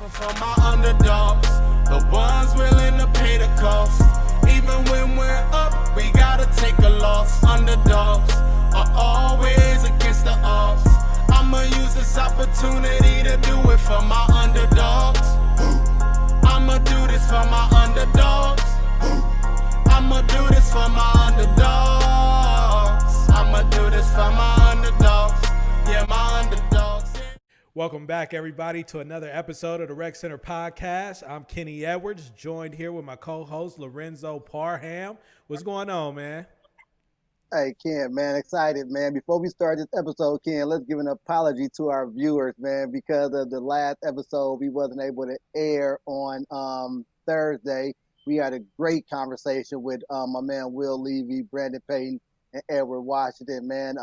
For my underdogs, the ones willing to pay the cost. Even when we're up, we gotta take a loss. Underdogs are always against the odds. I'ma use this opportunity to do it for my underdogs. I'ma do this for my underdogs. I'ma do this for my underdogs. I'ma do this for my underdogs. Yeah, my underdogs. Welcome back, everybody, to another episode of the Rec Center Podcast. I'm Kenny Edwards, joined here with my co-host, Lorenzo Parham. What's going on, man? Hey, Ken, man, excited, man. Before we start this episode, Ken, let's give an apology to our viewers, man, because of the last episode we wasn't able to air on Thursday. We had a great conversation with my man Will Levy, Brandon Payton, and Edward Washington, man.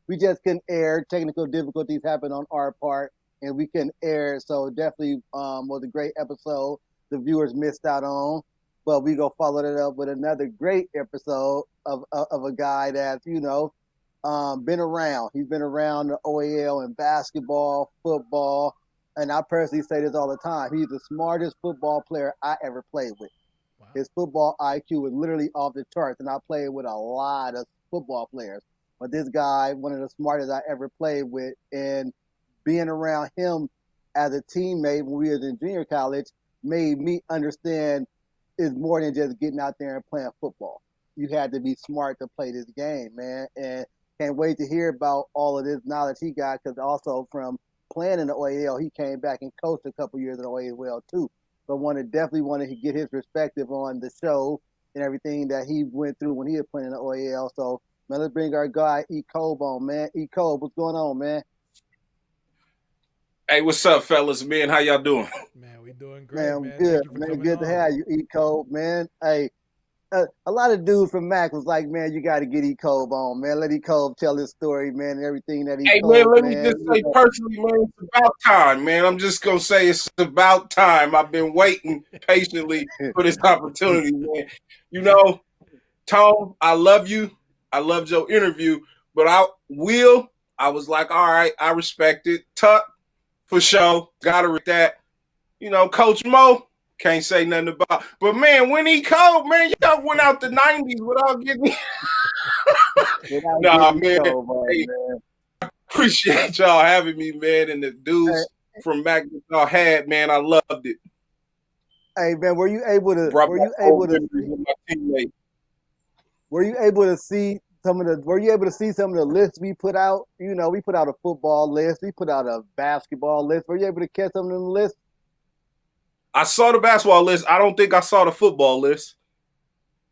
We just couldn't air. Technical difficulties happened on our part, and we couldn't air. So definitely was a great episode the viewers missed out on. But we gonna follow that up with another great episode of a guy that's, been around. He's been around the OAL in basketball, football, and I personally say this all the time. He's the smartest football player I ever played with. Wow. His football IQ was literally off the charts, and I played with a lot of football players. But this guy, one of the smartest I ever played with, and being around him as a teammate when we was in junior college made me understand it's more than just getting out there and playing football. You had to be smart to play this game, man. And can't wait to hear about all of this knowledge he got, because also from playing in the OAL, he came back and coached a couple years in the OAL too. But definitely wanted to get his perspective on the show and everything that he went through when he was playing in the OAL. So, man, let's bring our guy E-Cove on, man. E-Cove, what's going on, man? Hey, what's up, fellas, man? How y'all doing? Man, we doing great, man. Good, man. Good to have you, E-Cove, man. Hey, a lot of dudes from Mac was like, man, you got to get E-Cove on, man. Let E-Cove tell his story, man, and everything that he told, man, let me just say personally, man, it's about time, man. I'm just going to say it's about time. I've been waiting patiently for this opportunity, man. Tom, I love you. I loved your interview, but I was like, all right, I respect it. Tuck, for sure. Got to read that. Coach Mo, can't say nothing about. But, man, when he called, man, y'all went out the 90s without getting Nah, man. Hey, I appreciate y'all having me, man, and the dudes from Mac that y'all had, man. I loved it. Hey, man, were you able to see some of the lists we put out? We put out a football list. We put out a basketball list. Were you able to catch some of them lists? I saw the basketball list. I don't think I saw the football list.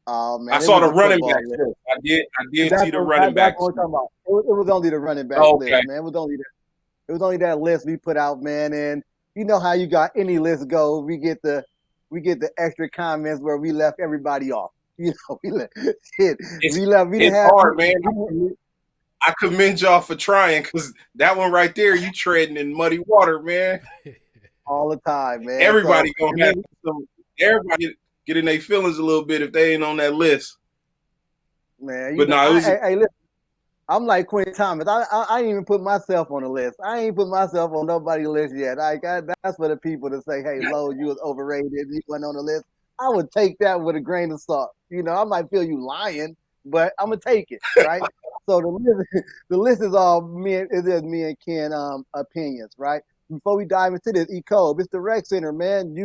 Oh, man. I saw the running back list. I did see the running back. It was only the running back list, man. It was only that list we put out, man. And you know how you got any list go. We get the extra comments where we left everybody off. It's hard, man. I commend y'all for trying, because that one right there, you treading in muddy water, man. All the time, man. Everybody everybody get in their feelings a little bit if they ain't on that list. Man, listen, I'm like Quentin Thomas. I ain't even put myself on the list. I ain't put myself on nobody's list yet. That's for the people to say, hey, Lo, you was overrated. You wasn't on the list. I would take that with a grain of salt. I might feel you lying, but I'm gonna take it, right? So the list is all me and Ken opinions, right? Before we dive into this, E-Cove, it's the Rec Center, man.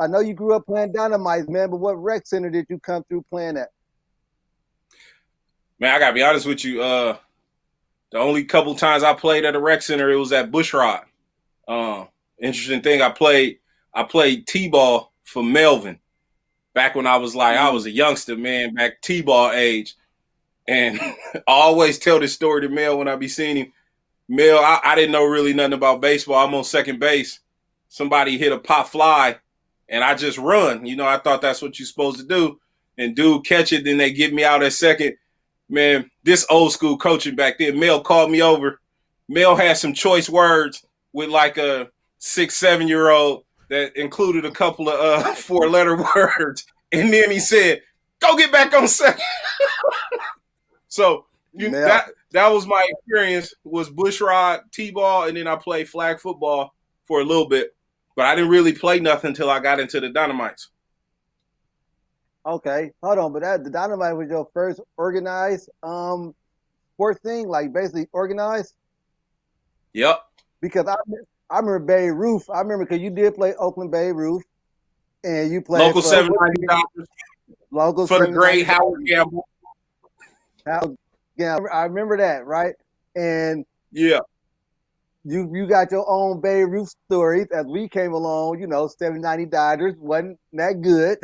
I know you grew up playing Dynamites, man, but what Rec Center did you come through playing at? Man, I gotta be honest with you. The only couple times I played at a Rec Center, it was at Bushrod. Interesting thing, I played T-ball for Melvin back when I was a youngster, man, back T-ball age. And I always tell this story to Mel when I be seeing him. Mel, I didn't know really nothing about baseball. I'm on second base. Somebody hit a pop fly, and I just run. I thought that's what you're supposed to do. And dude catch it, then they get me out at second. Man, this old school coaching back then, Mel called me over. Mel had some choice words with like a 6-7-year-old that included a couple of 4-letter words. And then he said, go get back on second. So that was my experience, was Bushrod, T-ball, and then I played flag football for a little bit. But I didn't really play nothing until I got into the Dynamites. Okay, hold on, but the Dynamite was your first organized sports thing, like basically organized. Yep. Because I remember Bay Roof. I remember because you did play Oakland Bay Roof, and you played Local for $790 local for the great $790. Howard Gamble. Yeah, I remember that, right? And Yeah. you got your own Bay Roof stories as we came along. You know, 790 Dodgers wasn't that good.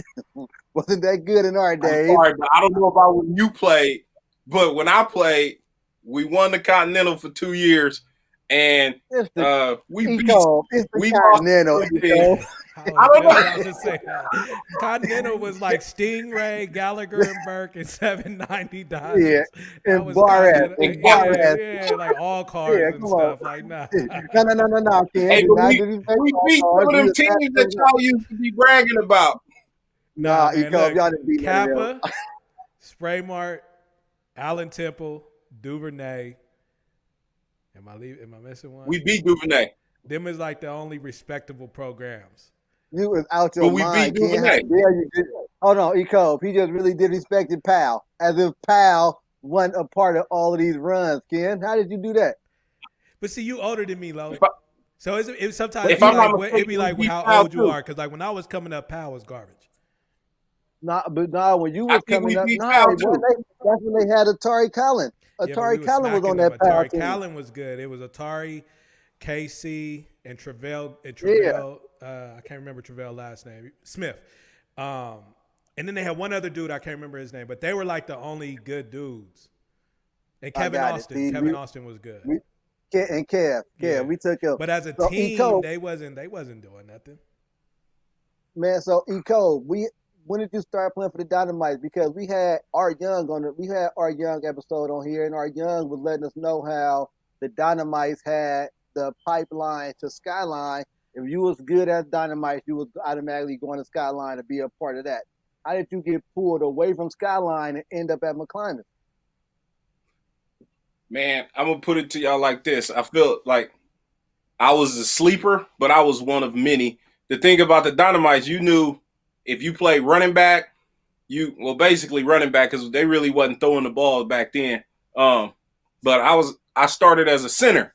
Wasn't that good in our I'm days. sorry, but I don't know about when you played, but when I played, we won the Continental for 2 years, and It's the we E-Cove. It's the we Continental, lost. E-Cove. I was just about to say that. Continental was like Stingray, Gallagher and Burke, and 790 Dodgers. Yeah, That and was Barrett. Continental. And Barrett. Yeah, like all cars Yeah, and come stuff. on. Like, nah. No, Ken. Hey, Do but not we disrespect we our beat cars. some of We them was teams that absolutely y'all used to be bragging about. Nah, man, E-Cove, look, y'all didn't beat none of them. Kappa, Spray Mart, Allen Temple, Duvernay. Am I missing one? We beat Duvernay, Them is like the only respectable programs. You was out but your we mind, beat Ken. How Duvernay. dare you do that? Hold on, E-Cove. He just really disrespected Powell. As if Powell wasn't a part of all of these runs, Ken. How did you do that? But see, you older than me, Lo. If I- So it sometimes If be I'm not like mistaken, it be like we beat how Powell old you too. are. Because like when I was coming up, Powell was garbage. But when you I was think we coming up, beat no, Powell it too. wasn't. That's when they had Atari Collin. Yeah, but we Atari Collin was smacking on them. that Powell Atari team. Collin was good. It was Atari, KC, and Travell. I can't remember Travell's last name. Smith. And then they had one other dude. I can't remember his name. But they were like the only good dudes. And Kevin Austin. See, Kevin Austin was good. and Kev, Yeah. we took him. But as a So, team, E-Cove, they wasn't doing nothing. man. So E-Cove, when did you start playing for the Dynamites? Because we had our young episode on here, and our young was letting us know how the Dynamites had the pipeline to Skyline. If you was good at Dynamites, you was automatically going to Skyline to be a part of that. How did you get pulled away from Skyline and end up at McClimans? Man, I'm gonna put it to y'all like this. I feel like I was a sleeper, but I was one of many. The thing about the Dynamites, you knew if you played running back, basically running back because they really wasn't throwing the ball back then. But I started as a center.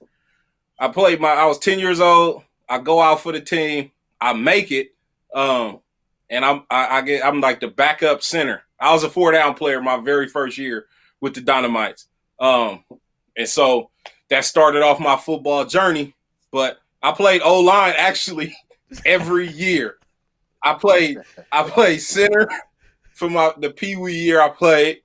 I was 10 years old. I go out for the team. I make it. And I'm like the backup center. I was a 4-down player my very first year with the Dynamites. And so that started off my football journey. But I played O-line actually every year. I played center for the Pee Wee year I played.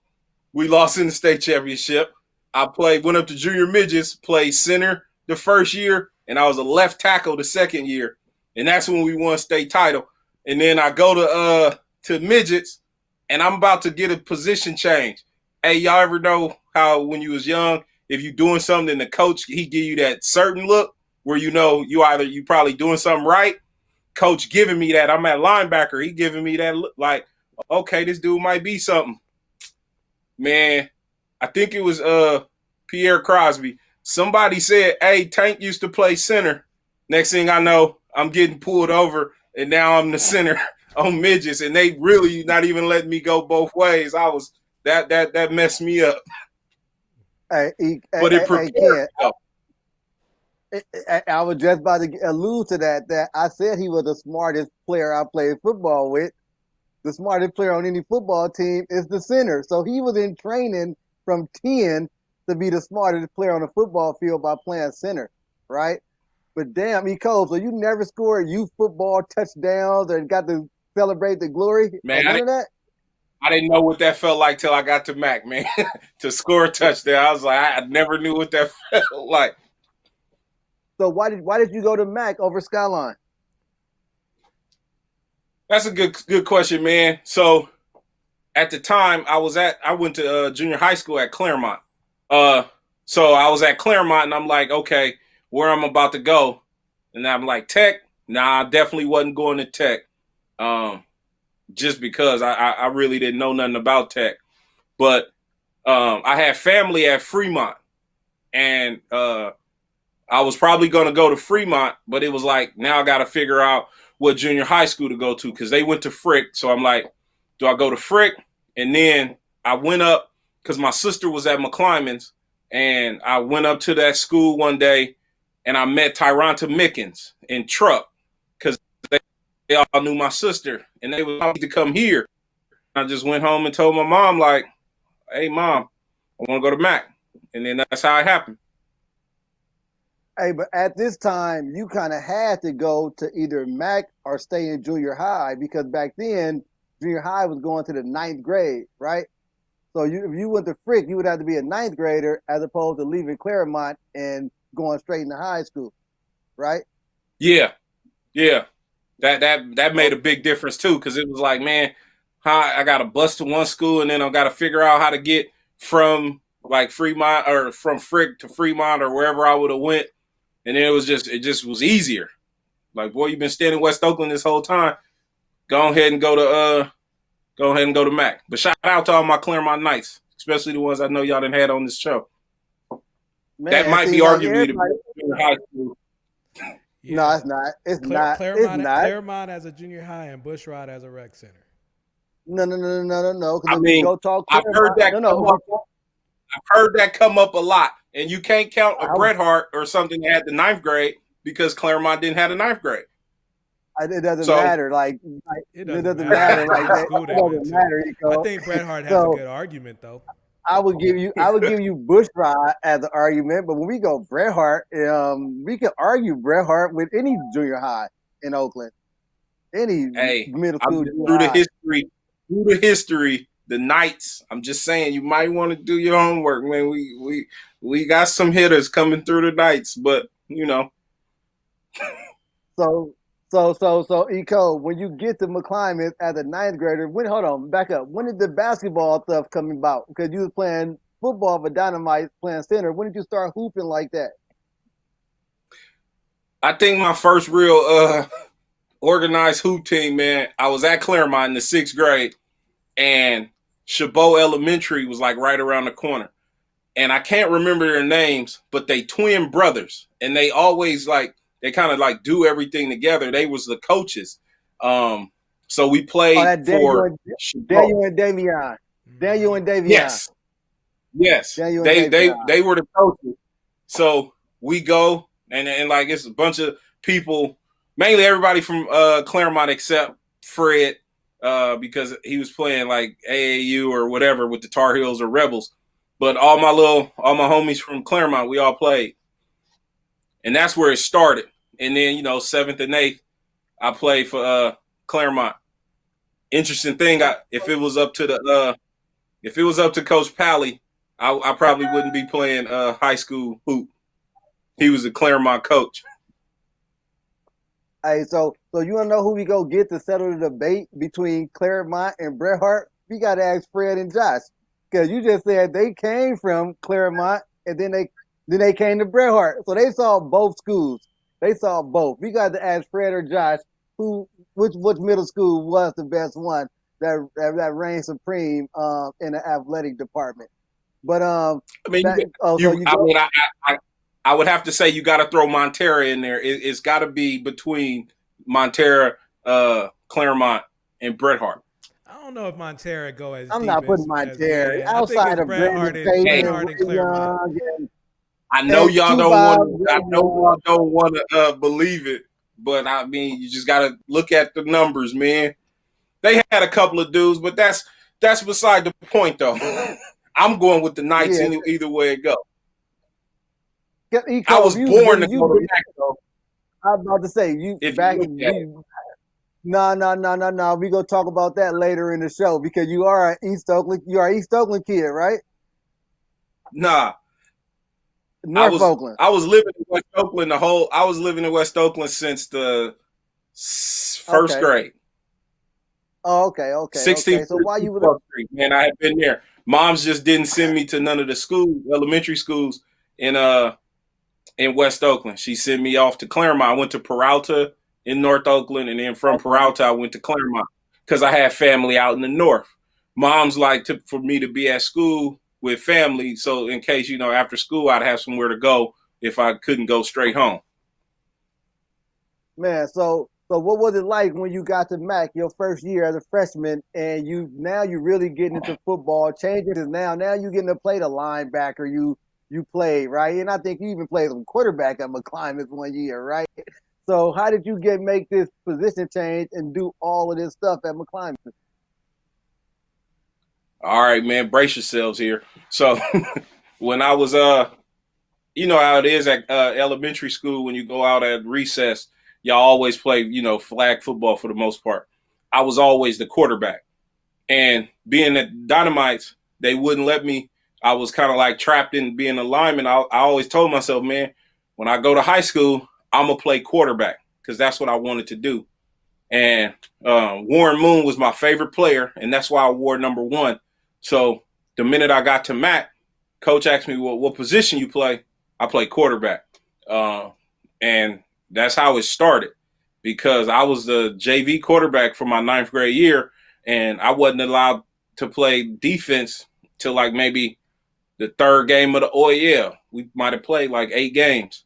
We lost in the state championship. I went up to junior midgets, played center the first year, and I was a left tackle the second year. And that's when we won state title. And then I go to midgets, and I'm about to get a position change. Hey, y'all ever know how when you was young, if you doing something and the coach, he give you that certain look where you know you probably doing something right? Coach giving me that. I'm at linebacker. He giving me that look like, okay, this dude might be something. Man, I think it was Pierre Crosby. Somebody said, hey, Tank used to play center. Next thing I know, I'm getting pulled over, and now I'm the center on midgets, and they really not even letting me go both ways. I was that messed me up. But it prepared. I was just about to allude to that I said he was the smartest player I played football with. The smartest player on any football team is the center. So he was in training from 10 to be the smartest player on the football field by playing center, right? But damn, E-Cove, so you never scored youth football touchdowns and got to celebrate the glory? Man, none of that? I didn't know what that felt like till I got to Mac, man. To score a touchdown, I was like, I never knew what that felt like. So why did you go to Mac over Skyline? That's a good question, man. So at the time I went to junior high school at Claremont. So I was at Claremont and I'm like, okay, where I'm about to go. And I'm like, Tech? Nah, I definitely wasn't going to Tech. Just because I really didn't know nothing about Tech. But I had family at Fremont. And I was probably going to go to Fremont, but it was like, now I got to figure out what junior high school to go to because they went to Frick. So I'm like, do I go to Frick? And then I went up because my sister was at McClimans, and I went up to that school one day, and I met Tyronta Mickens in truck because they all knew my sister, and they would to come here. I just went home and told my mom, like, hey, Mom, I want to go to Mac. And then that's how it happened. Hey, but at this time, you kind of had to go to either Mac or stay in junior high because back then, junior high was going to the 9th grade, right? So if you went to Frick, you would have to be a 9th grader as opposed to leaving Claremont and going straight into high school, right? Yeah. That made a big difference too, because it was like, man, I got to bus to one school, and then I got to figure out how to get from like Fremont or from Frick to Fremont or wherever I would have went. And then it just was easier. Like, boy, you've been staying in West Oakland this whole time. Go ahead and go to Mac. But shout out to all my Claremont Knights, especially the ones I know y'all done had on this show. Man, that might be arguably the best high school. Yeah. No, it's not. It's not. Claremont as a junior high and Bushrod as a rec center. No. I mean, go talk I've heard that. I've heard that come up a lot, and you can't count a Bret Hart or something that had the 9th grade because Claremont didn't have the 9th grade. It doesn't matter. It doesn't matter. Like that. It doesn't matter. I think Bret Hart has a good argument, though. I would give you Bushrod as an argument, but when we go Bret Hart, we can argue Bret Hart with any junior high in Oakland, any middle school. Through the history, the Knights. I'm just saying, you might want to do your homework, man. We got some hitters coming through the Knights, but you know. So E-Cove, when you get to McClimans as a 9th grader, back up. When did the basketball stuff come about? Because you was playing football for Dynamites, playing center. When did you start hooping like that? I think my first real organized hoop team, man, I was at Claremont in the 6th grade, and Chabot Elementary was like right around the corner. And I can't remember their names, but they twin brothers, and they always they kind of like do everything together. They was the coaches. So we played for Daniel and Davion. Yes. They were the coaches. So we go and like it's a bunch of people, mainly everybody from Claremont except Fred, because he was playing like AAU or whatever with the Tar Heels or Rebels. But all my homies from Claremont, we all played. And that's where it started. And then, 7th and 8th, I played for Claremont. Interesting thing, if it was up to Coach Pally, I probably wouldn't be playing high school hoop. He was a Claremont coach. Hey, so you want to know who we go get to settle the debate between Claremont and Bret Hart? We got to ask Fred and Josh, because you just said they came from Claremont and then they came to Bret Hart, so they saw both schools. They saw both. We got to ask Fred or Josh which middle school was the best one that reigned supreme in the athletic department. But I would have to say you got to throw Montera in there. It's got to be between Montera, Claremont, and Bret Hart. I don't know if Montera go as I'm deep not putting Montera outside of Bret Hart and Claremont. I know y'all don't want to believe it, but I mean, you just got to look at the numbers, man. They had a couple of dudes, but that's beside the point, though. I'm going with the Knights either way it goes. I was born to go to Mac, though. I was about to say No. We gonna talk about that later in the show because you are an East Oakland kid, right? Nah. Oakland. I was living in West Oakland I was living in West Oakland since the first grade. Oh, okay. 16. So why you were man, I had been there. Moms just didn't send me to none of the elementary schools in West Oakland. She sent me off to Claremont. I went to Peralta in North Oakland, and then from Peralta I went to Claremont because I had family out in the north. Mom's for me to be at school with family, so in case after school I'd have somewhere to go if I couldn't go straight home. Man, so what was it like when you got to Mac your first year as a freshman, and you really getting into football, changing it now you getting to play the linebacker you played, right? And I think you even played some quarterback at McClimans one year, right? So how did you make this position change and do all of this stuff at McClimans? All right, man, brace yourselves here. So when I was you know how it is at elementary school when you go out at recess, y'all always play, flag football for the most part. I was always the quarterback. And being at Dynamites, they wouldn't let me. I was kind of like trapped in being a lineman. I always told myself, man, when I go to high school, I'm going to play quarterback because that's what I wanted to do. And Warren Moon was my favorite player, and that's why I wore number 1. So the minute I got to Mac, coach asked me, well, what position you play? I play quarterback. And that's how it started because I was the JV quarterback for my 9th grade year, and I wasn't allowed to play defense till like maybe the 3rd game of the OEL. We might have played like 8 games.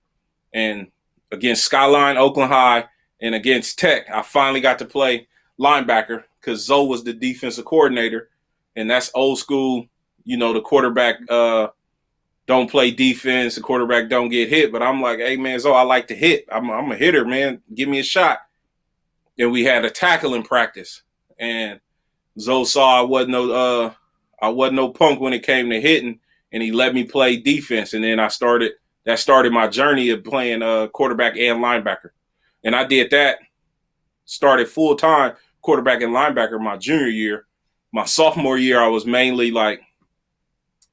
And against Skyline, Oakland High, and against Tech, I finally got to play linebacker because Zoe was the defensive coordinator. And that's old school, the quarterback don't play defense, the quarterback don't get hit. But I'm like, hey, man, Zoe, I like to hit. I'm a hitter, man. Give me a shot. And we had a tackling practice. And Zoe saw I wasn't no punk when it came to hitting, and he let me play defense. And then that started my journey of playing quarterback and linebacker. And I did that, started full-time quarterback and linebacker my junior year. My sophomore year, I was mainly like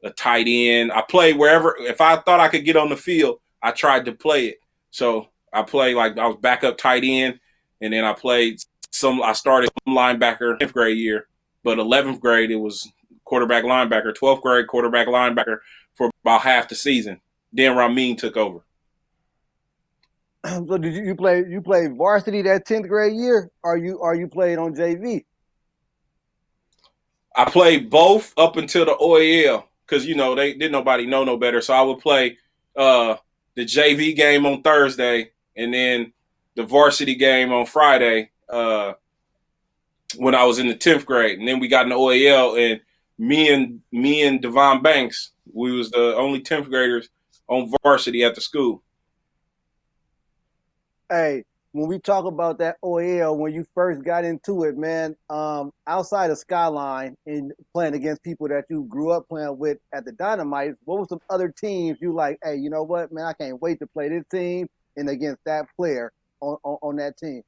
a tight end. I played wherever. If I thought I could get on the field, I tried to play it. So I played like I was backup tight end, and then I started some linebacker 10th grade year. But 11th grade, it was quarterback linebacker. 12th grade, quarterback linebacker for about half the season. Then Ramin took over. So did you play varsity that 10th grade year, or you played on JV? I played both up until the OEL because they didn't nobody know no better. So I would play the JV game on Thursday and then the varsity game on Friday when I was in the 10th grade. And then we got in the OEL, and me and Devon Banks, we was the only 10th graders on varsity at the school. Hey, when we talk about that OEL, when you first got into it, man, outside of Skyline and playing against people that you grew up playing with at the Dynamites, what were some other teams you like, hey, you know what, man, I can't wait to play this team and against that player on that team?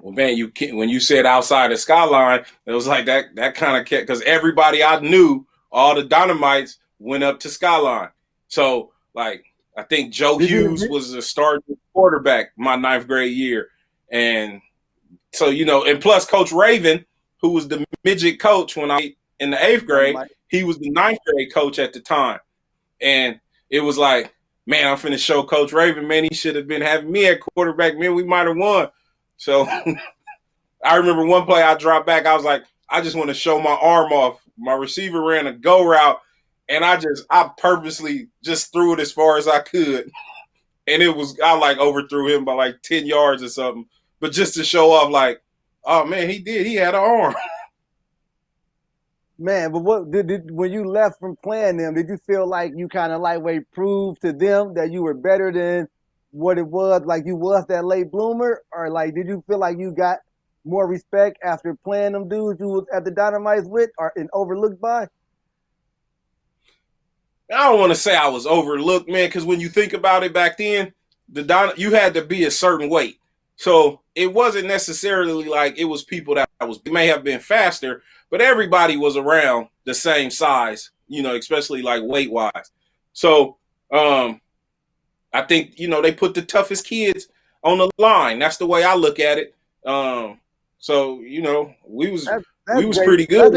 Well, man, when you said outside of Skyline, it was like that kind of kept, because everybody I knew, all the Dynamites went up to Skyline. So, like, I think Joe Hughes was a starting quarterback my 9th grade year. And so, and plus Coach Raven, who was the midget coach when I in the 8th grade, he was the 9th grade coach at the time. And it was like, man, I'm finna show Coach Raven, man, he should have been having me at quarterback. Man, we might have won. So I remember one play I dropped back. I was like, I just want to show my arm off. My receiver ran a go route, and I purposely just threw it as far as I could. And I like overthrew him by like 10 yards or something. But just to show off, like, oh man, he had an arm. Man, but what when you left from playing them, did you feel like you kind of lightweight proved to them that you were better than what it was, like you was that late bloomer? Or like, did you feel like you got more respect after playing them dudes you was at the Dynamites with and overlooked by? I don't want to say I was overlooked, man, because when you think about it back then, you had to be a certain weight. So it wasn't necessarily like it was people that may have been faster, but everybody was around the same size, especially like weight-wise. So I think, they put the toughest kids on the line. That's the way I look at it. So, we was pretty good.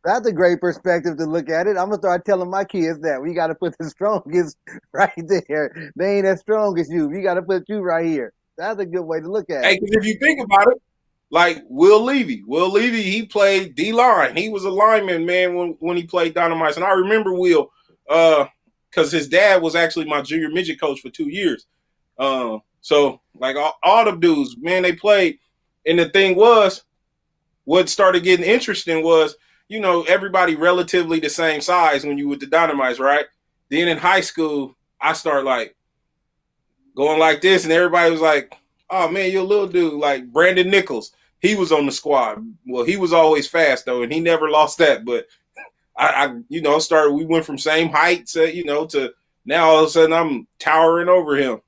That's a great perspective to look at it. I'm going to start telling my kids that we got to put the strongest right there. They ain't as strong as you. We got to put you right here. That's a good way to look at it. Hey, because if you think about it, like Will Levy, he played D-line. He was a lineman, man, when he played Dynamites. And I remember Will, because his dad was actually my junior midget coach for 2 years. So like all the dudes, man, they played. And the thing was, what started getting interesting was, you know, everybody relatively the same size when you with the Dynamites, right? Then in high school, I started like going like this, and everybody was like, "Oh man, you're a little dude." Like Brandon Nichols, he was on the squad. Well, he was always fast though, and he never lost that. But I you know, started. We went from same height to, you know, to now all of a sudden I'm towering over him.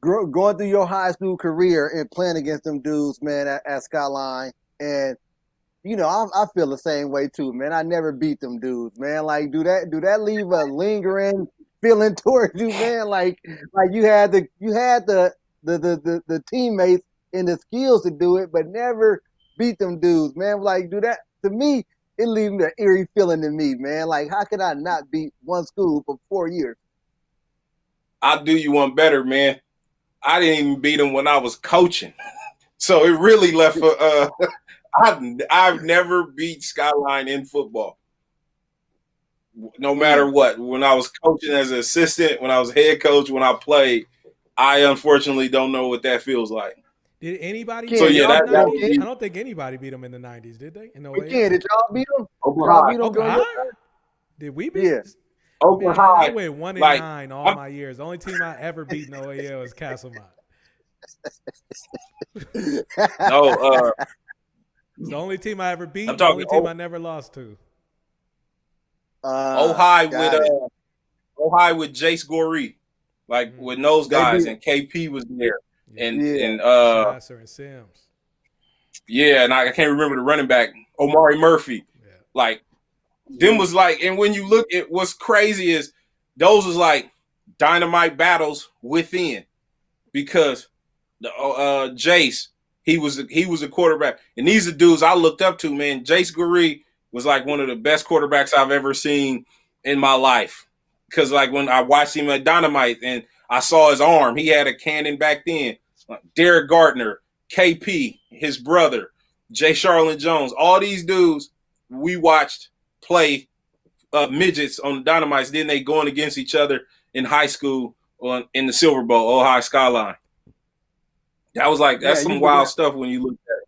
Going through your high school career and playing against them dudes, man, at Skyline, and you know, I feel the same way too, man. I never beat them dudes, man. Like, do that leave a lingering feeling towards you, man? Like you had the teammates and the skills to do it, but never beat them dudes, man. Like, do that to me, it leaves me an eerie feeling to me, man. Like, how could I not beat one school for 4 years? I'll do you one better, man. I didn't even beat him when I was coaching. So it really left for I've never beat Skyline in football. No matter what. When I was coaching as an assistant, when I was head coach, when I played, I unfortunately don't know what that feels like. Did anybody? So yeah, that was, I don't think anybody beat them in the 90s, did they? No way. Did y'all beat them? Oakland High? Did we beat? Yeah. Oakland High. I went 1-9 all my years. The only team I ever beat in OAL was Castlemont. No, it's the only team I ever beat. The only team I never lost to. Ohio with Jace Goree, like with those guys, and KP was there, and Sasser and Sims. Yeah, and I can't remember the running back, Omari Murphy. Yeah. Like them was like, and when you look at what's crazy is those was like dynamite battles within, because the Jace, he was a quarterback, and these are dudes I looked up to, man. Jace Goree was like one of the best quarterbacks I've ever seen in my life, because like when I watched him at Dynamite and I saw his arm, he had a cannon back then. Derek Gardner, KP, his brother, Jay Charlton Jones, all these dudes we watched play midgets on the Dynamites. Then they going against each other in high school in the Silver Bowl, Ohio Skyline. That was like, that's some wild stuff when you look at it.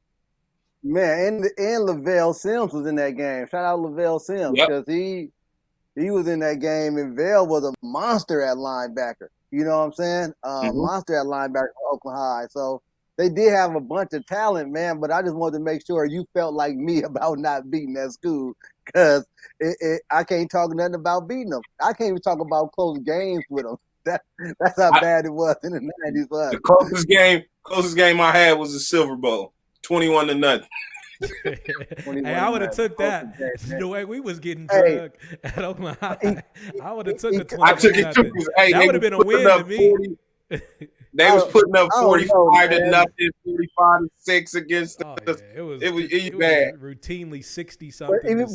Man, and Lavelle Sims was in that game. Shout out Lavelle Sims, because he was in that game, and Vale was a monster at linebacker. You know what I'm saying? Monster at linebacker for Oakland High. So they did have a bunch of talent, man, but I just wanted to make sure you felt like me about not beating that school, because I can't talk nothing about beating them. I can't even talk about close games with them. That's how bad it was in the 90s. The closest game I had was the Silver Bowl, 21-0. Hey, I would have took that. The way we was getting drugged at Oakland High, I would have took a 20. I took it too. Hey, that would have been a win to me. They was putting up 45-0, 45-6 against us. Yeah. It was bad. Routinely 60-something.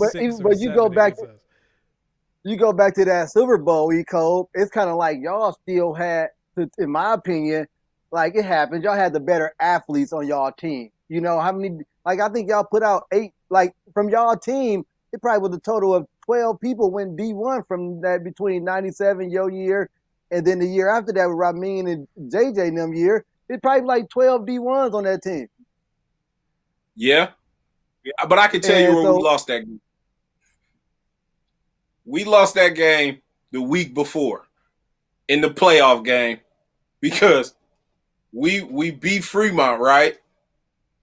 But you go back. You go back to that Super Bowl, E-Cove, it's kind of like y'all still had, in my opinion, like it happens, y'all had the better athletes on y'all team. You know, how many, like I think y'all put out 8, like from y'all team, it probably was a total of 12 people went D1 from that between 97, your year, and then the year after that with Ramin and JJ in them year, it's probably like 12 D1s on that team. Yeah. But I can tell you where we lost that game. We lost that game the week before in the playoff game, because we beat Fremont, right?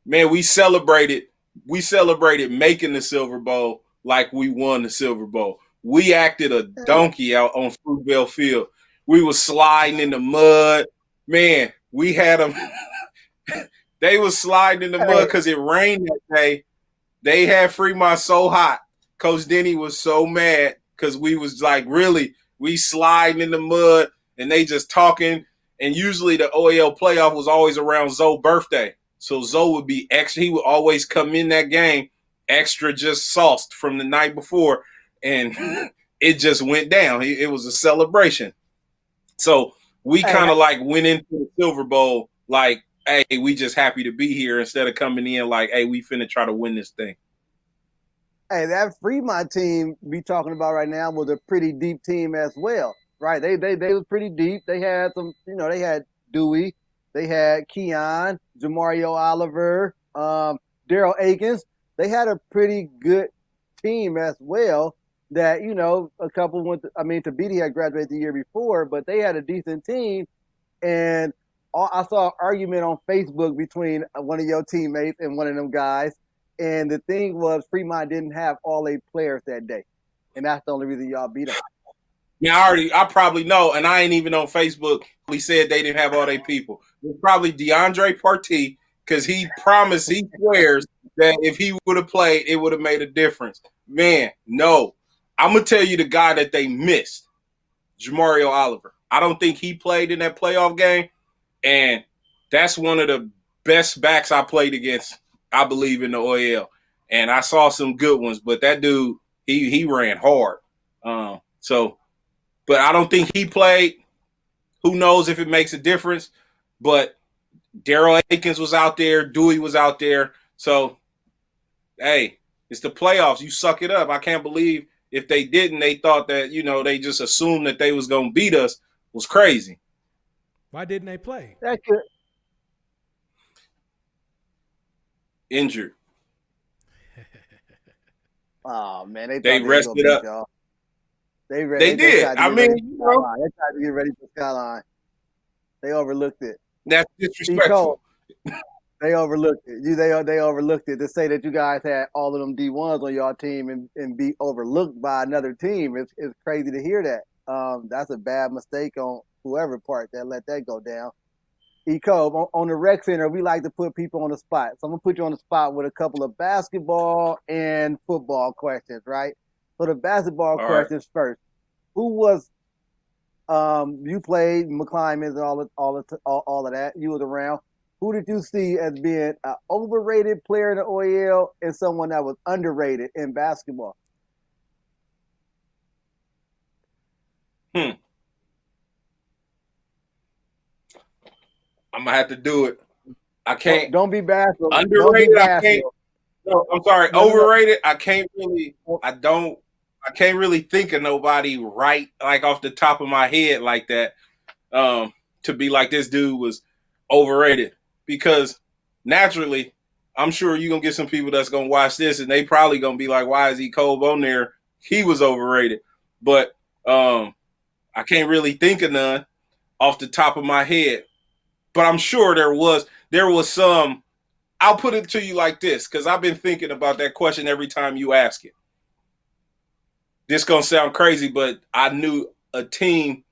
Man, we celebrated making the Silver Bowl like we won the Silver Bowl. We acted a donkey out on Fruitvale Field. We were sliding in the mud. Man, we had them. They was sliding in the mud because it rained that day. They had Fremont so hot. Coach Denny was so mad, because we was like, really, we sliding in the mud, and they just talking. And usually the OAL playoff was always around Zoe's birthday. So Zoe would be extra. He would always come in that game extra, just sauced from the night before. And it just went down. It was a celebration. So we kind of like went into the Silver Bowl like, hey, we just happy to be here, instead of coming in like, hey, we finna try to win this thing. Hey, that Fremont team we talking about right now was a pretty deep team as well, right? They was pretty deep. They had some, they had Dewey, they had Keon, Jamario Oliver, Daryl Akins. They had a pretty good team as well. That a couple went. Tabiti had graduated the year before, but they had a decent team. And I saw an argument on Facebook between one of your teammates and one of them guys. And the thing was, Fremont didn't have all 8 players that day, and that's the only reason y'all beat them. Yeah, I probably know, and I ain't even on Facebook. He said they didn't have all their people. It's probably DeAndre Partee, because he swears that if he would have played, it would have made a difference. Man, no. I'm going to tell you the guy that they missed, Jamario Oliver. I don't think he played in that playoff game, and that's one of the best backs I played against, I believe, in the OEL. And I saw some good ones, but that dude, he ran hard. But I don't think he played. Who knows if it makes a difference? But Daryl Akins was out there. Dewey was out there. So, hey, it's the playoffs. You suck it up. I can't believe if they didn't, they thought that, they just assumed that they was going to beat us. It was crazy. Why didn't they play? That's good. Injured. Oh, man. They rested up. Y'all. They did. I mean, they tried to get ready for Skyline. They overlooked it. That's disrespectful. They overlooked it. They overlooked it. To say that you guys had all of them D1s on your team and be overlooked by another team, it's crazy to hear that. That's a bad mistake on whoever part that let that go down. E-Cove, on the rec center, we like to put people on the spot. So I'm going to put you on the spot with a couple of basketball and football questions, right? So the basketball questions first. Who was you played McClimans and all of that. You was around. Who did you see as being an overrated player in the OEL and someone that was underrated in basketball? I'm gonna have to do it. I can't. Don't be bashful. Underrated. Be I can't. No, I'm sorry. Overrated. I can't really. I can't really think of nobody right, like off the top of my head like that, to be like this dude was overrated. Because naturally, I'm sure you're going to get some people that's going to watch this and they probably going to be like, why is E-Cove on there? He was overrated. But I can't really think of none off the top of my head. But I'm sure there was some. I'll put it to you like this, because I've been thinking about that question every time you ask it. This going to sound crazy, but I knew a team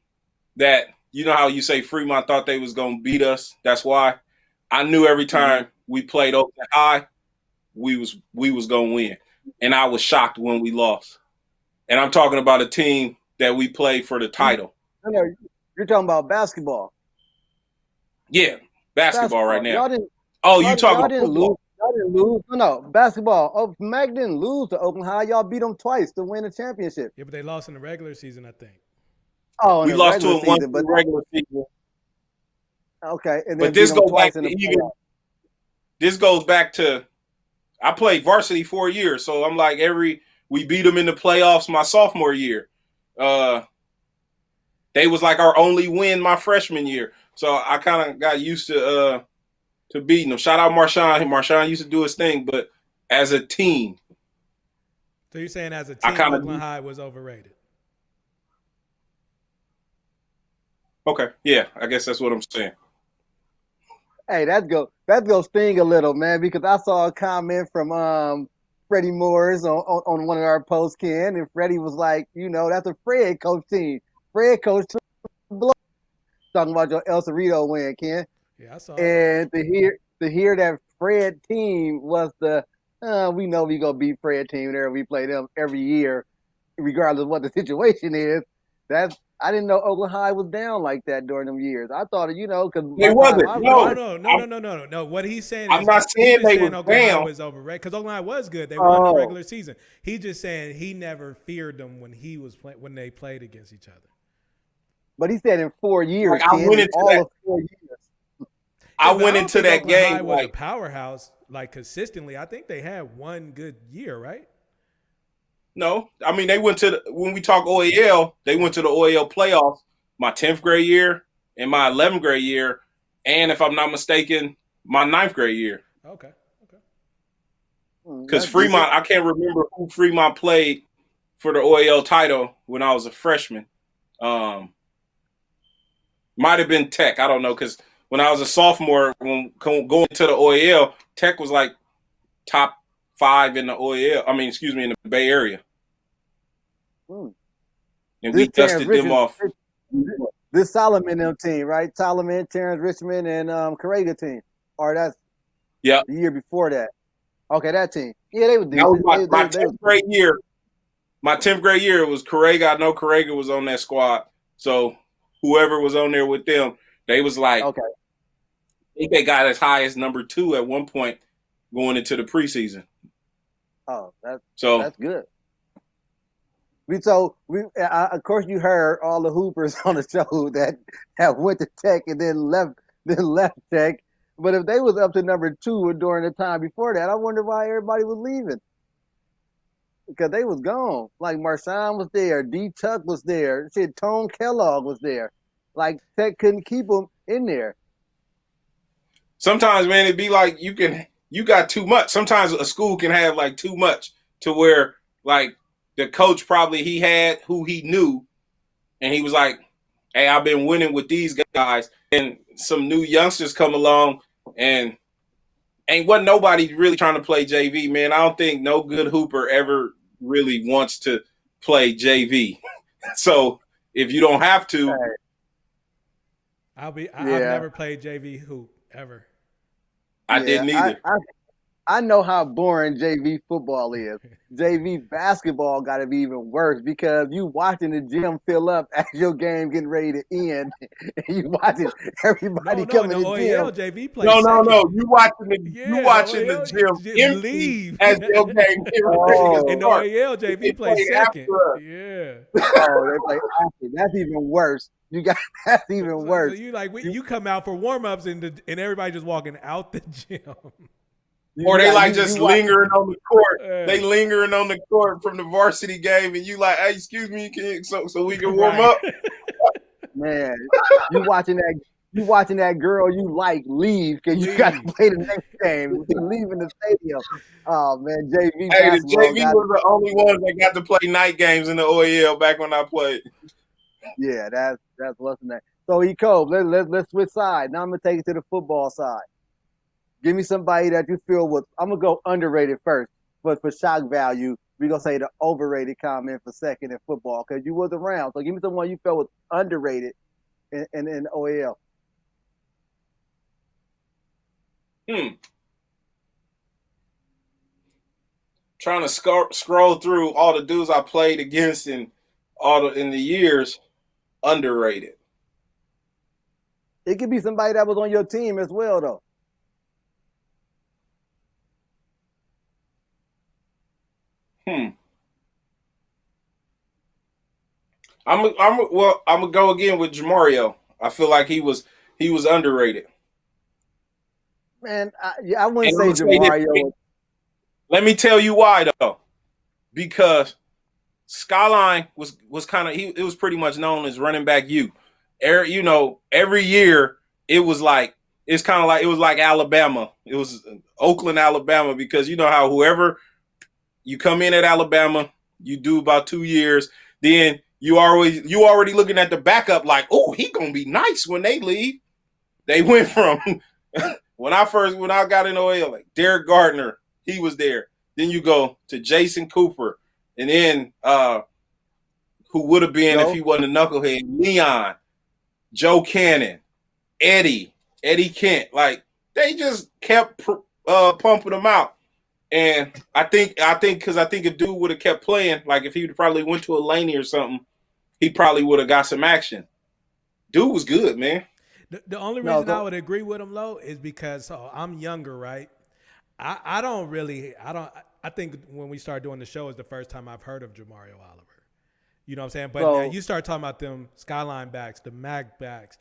that, you know how you say Fremont thought they was going to beat us? That's why. I knew every time we played Oakland High, we was going to win. And I was shocked when we lost. And I'm talking about a team that we played for the title. No, you're talking about basketball. Yeah, basketball right now. You talking about football. Y'all didn't lose. No, basketball. Oh, Mac didn't lose to Oakland High. Y'all beat them twice to win the championship. Yeah, but they lost in the regular season, I think. Oh, we lost to them once in the regular season. Okay, and then but this goes back to I played varsity 4 years, so I'm like we beat them in the playoffs my sophomore year. They was like our only win my freshman year, so I kind of got used to beating them. Shout out Marshawn. Marshawn used to do his thing, but as a team. So you're saying as a team, Oakland High was overrated? Okay, yeah, I guess that's what I'm saying. Hey, that go sting a little, man, because I saw a comment from Freddie Morris on one of our posts, Ken, and Freddie was like, that's a Fred coach team. Fred coach blow. Talking about your El Cerrito win, Ken. Yeah, I saw. And to hear that Fred team was we know we gonna beat Fred team there. We play them every year, regardless of what the situation is. I didn't know Oakland High was down like that during them years. I thought, because it wasn't. No. What he's saying I'm not saying they were Oakland down. High was overrated, because Oakland High was good. They won the regular season. He's just saying he never feared them when when they played against each other. But he said in 4 years, I went into all of 4 years. I went into that game High was a powerhouse, like consistently. I think they had one good year, right? No, I mean they went to when we talk OAL, they went to the OAL playoffs my 10th grade year and my 11th grade year, and if I'm not mistaken, my 9th grade year. Okay. Because Fremont, I can't remember who Fremont played for the OAL title when I was a freshman. Might have been Tech. I don't know, because when I was a sophomore, when going to the OAL, Tech was like top 5 in the OAL. I mean, excuse me, in the Bay Area. And we dusted them off. This Solomon them team, right? Solomon, Terrence Richmond, and Correga team. Or that's the year before that. Okay, that team. Yeah, they were decent. That was my 10th grade year. My 10th grade year, it was Correga. I know Correga was on that squad. So whoever was on there with them, they was like, okay. I think they got as high as number 2 at one point going into the preseason. Oh, that's good. Of course, you heard all the hoopers on the show that went to Tech and then left Tech. But if they was up to number 2 during the time before that, I wonder why everybody was leaving. Because they was gone. Like Marshawn was there, D. Tuck was there, Tone Kellogg was there. Like Tech couldn't keep them in there. Sometimes, man, it'd be like you got too much. Sometimes a school can have like too much to where like the coach probably he had who he knew, and he was like, "Hey, I've been winning with these guys," and some new youngsters come along, and wasn't nobody really trying to play JV, man. I don't think no good hooper ever really wants to play JV. So if you don't have to, I've never played JV hoop ever. I didn't either. I know how boring JV football is. JV basketball got to be even worse because you watching the gym fill up as your game getting ready to end. And you watching everybody coming in the gym. JV no. You watching the gym empty leave as your game getting ready to start. In the OAL, JV plays second. Yeah. Oh, they play after. That's even worse. That's even worse. So you come out for warm-ups and everybody just walking out the gym. Or they lingering on the court. They lingering on the court from the varsity game, and you like, hey, excuse me, so we can warm up. Man, you watching that girl you like leave because you got to play the next game. You leaving the stadium. Oh man, JV. Hey, the JV was the only ones that got to play night games in the OEL back when I played. Yeah, that's what's in that. So E-Cove, let's switch sides. Now I'm gonna take it to the football side. Give me somebody that you feel was. I'm gonna go underrated first, but for shock value, we're gonna say the overrated comment for second in football because you was around. So give me someone you felt was underrated in OAL. Trying to scroll through all the dudes I played against in the years, underrated. It could be somebody that was on your team as well, though. I'm gonna go again with Jamario. I feel like he was underrated. Man, I wouldn't say Jamario. Let me tell you why though, because Skyline was kind of it was pretty much known as running back U. Every year it was like it's kind of like it was like Alabama. It was Oakland, Alabama, because you know how whoever you come in at Alabama, you do about 2 years, then you already looking at the backup like, oh, he gonna be nice when they leave. They went from when I got in OL, like Derek Gardner, he was there. Then you go to Jason Cooper, and then who would have been if he wasn't a knucklehead, Leon, Joe Cannon, Eddie Kent. Like they just kept pumping them out. And I think if dude would have kept playing, like if he probably went to a Laney or something, he probably would have got some action. Dude was good, man. The only reason I would agree with him, Lo, is because I'm younger, right? I think when we started doing the show is the first time I've heard of Jamario Oliver. You know what I'm saying? But you start talking about them Skyline backs, the Mac backs,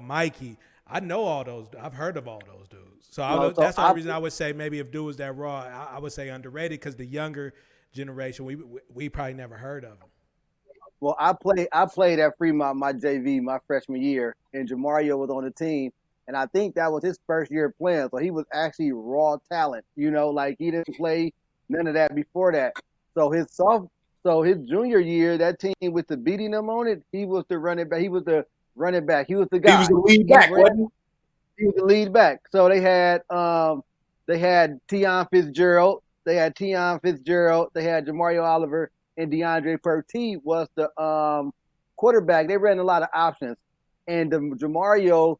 Mikey. I know all those. I've heard of all those dudes. So that's the only reason I would say maybe if dude was that raw, I would say underrated because the younger generation, we probably never heard of him. Well, I played at Fremont my JV my freshman year, and Jamario was on the team, and I think that was his first year playing, so he was actually raw talent. Like he didn't play none of that before that. So his junior year, that team with the beating him on it, he was the running back. He was the running back. He was the guy. He was the lead back, wasn't he? He was the lead back. So they had Tion Fitzgerald. They had Jamario Oliver, and DeAndre Pertee was the quarterback. They ran a lot of options. And Jamario,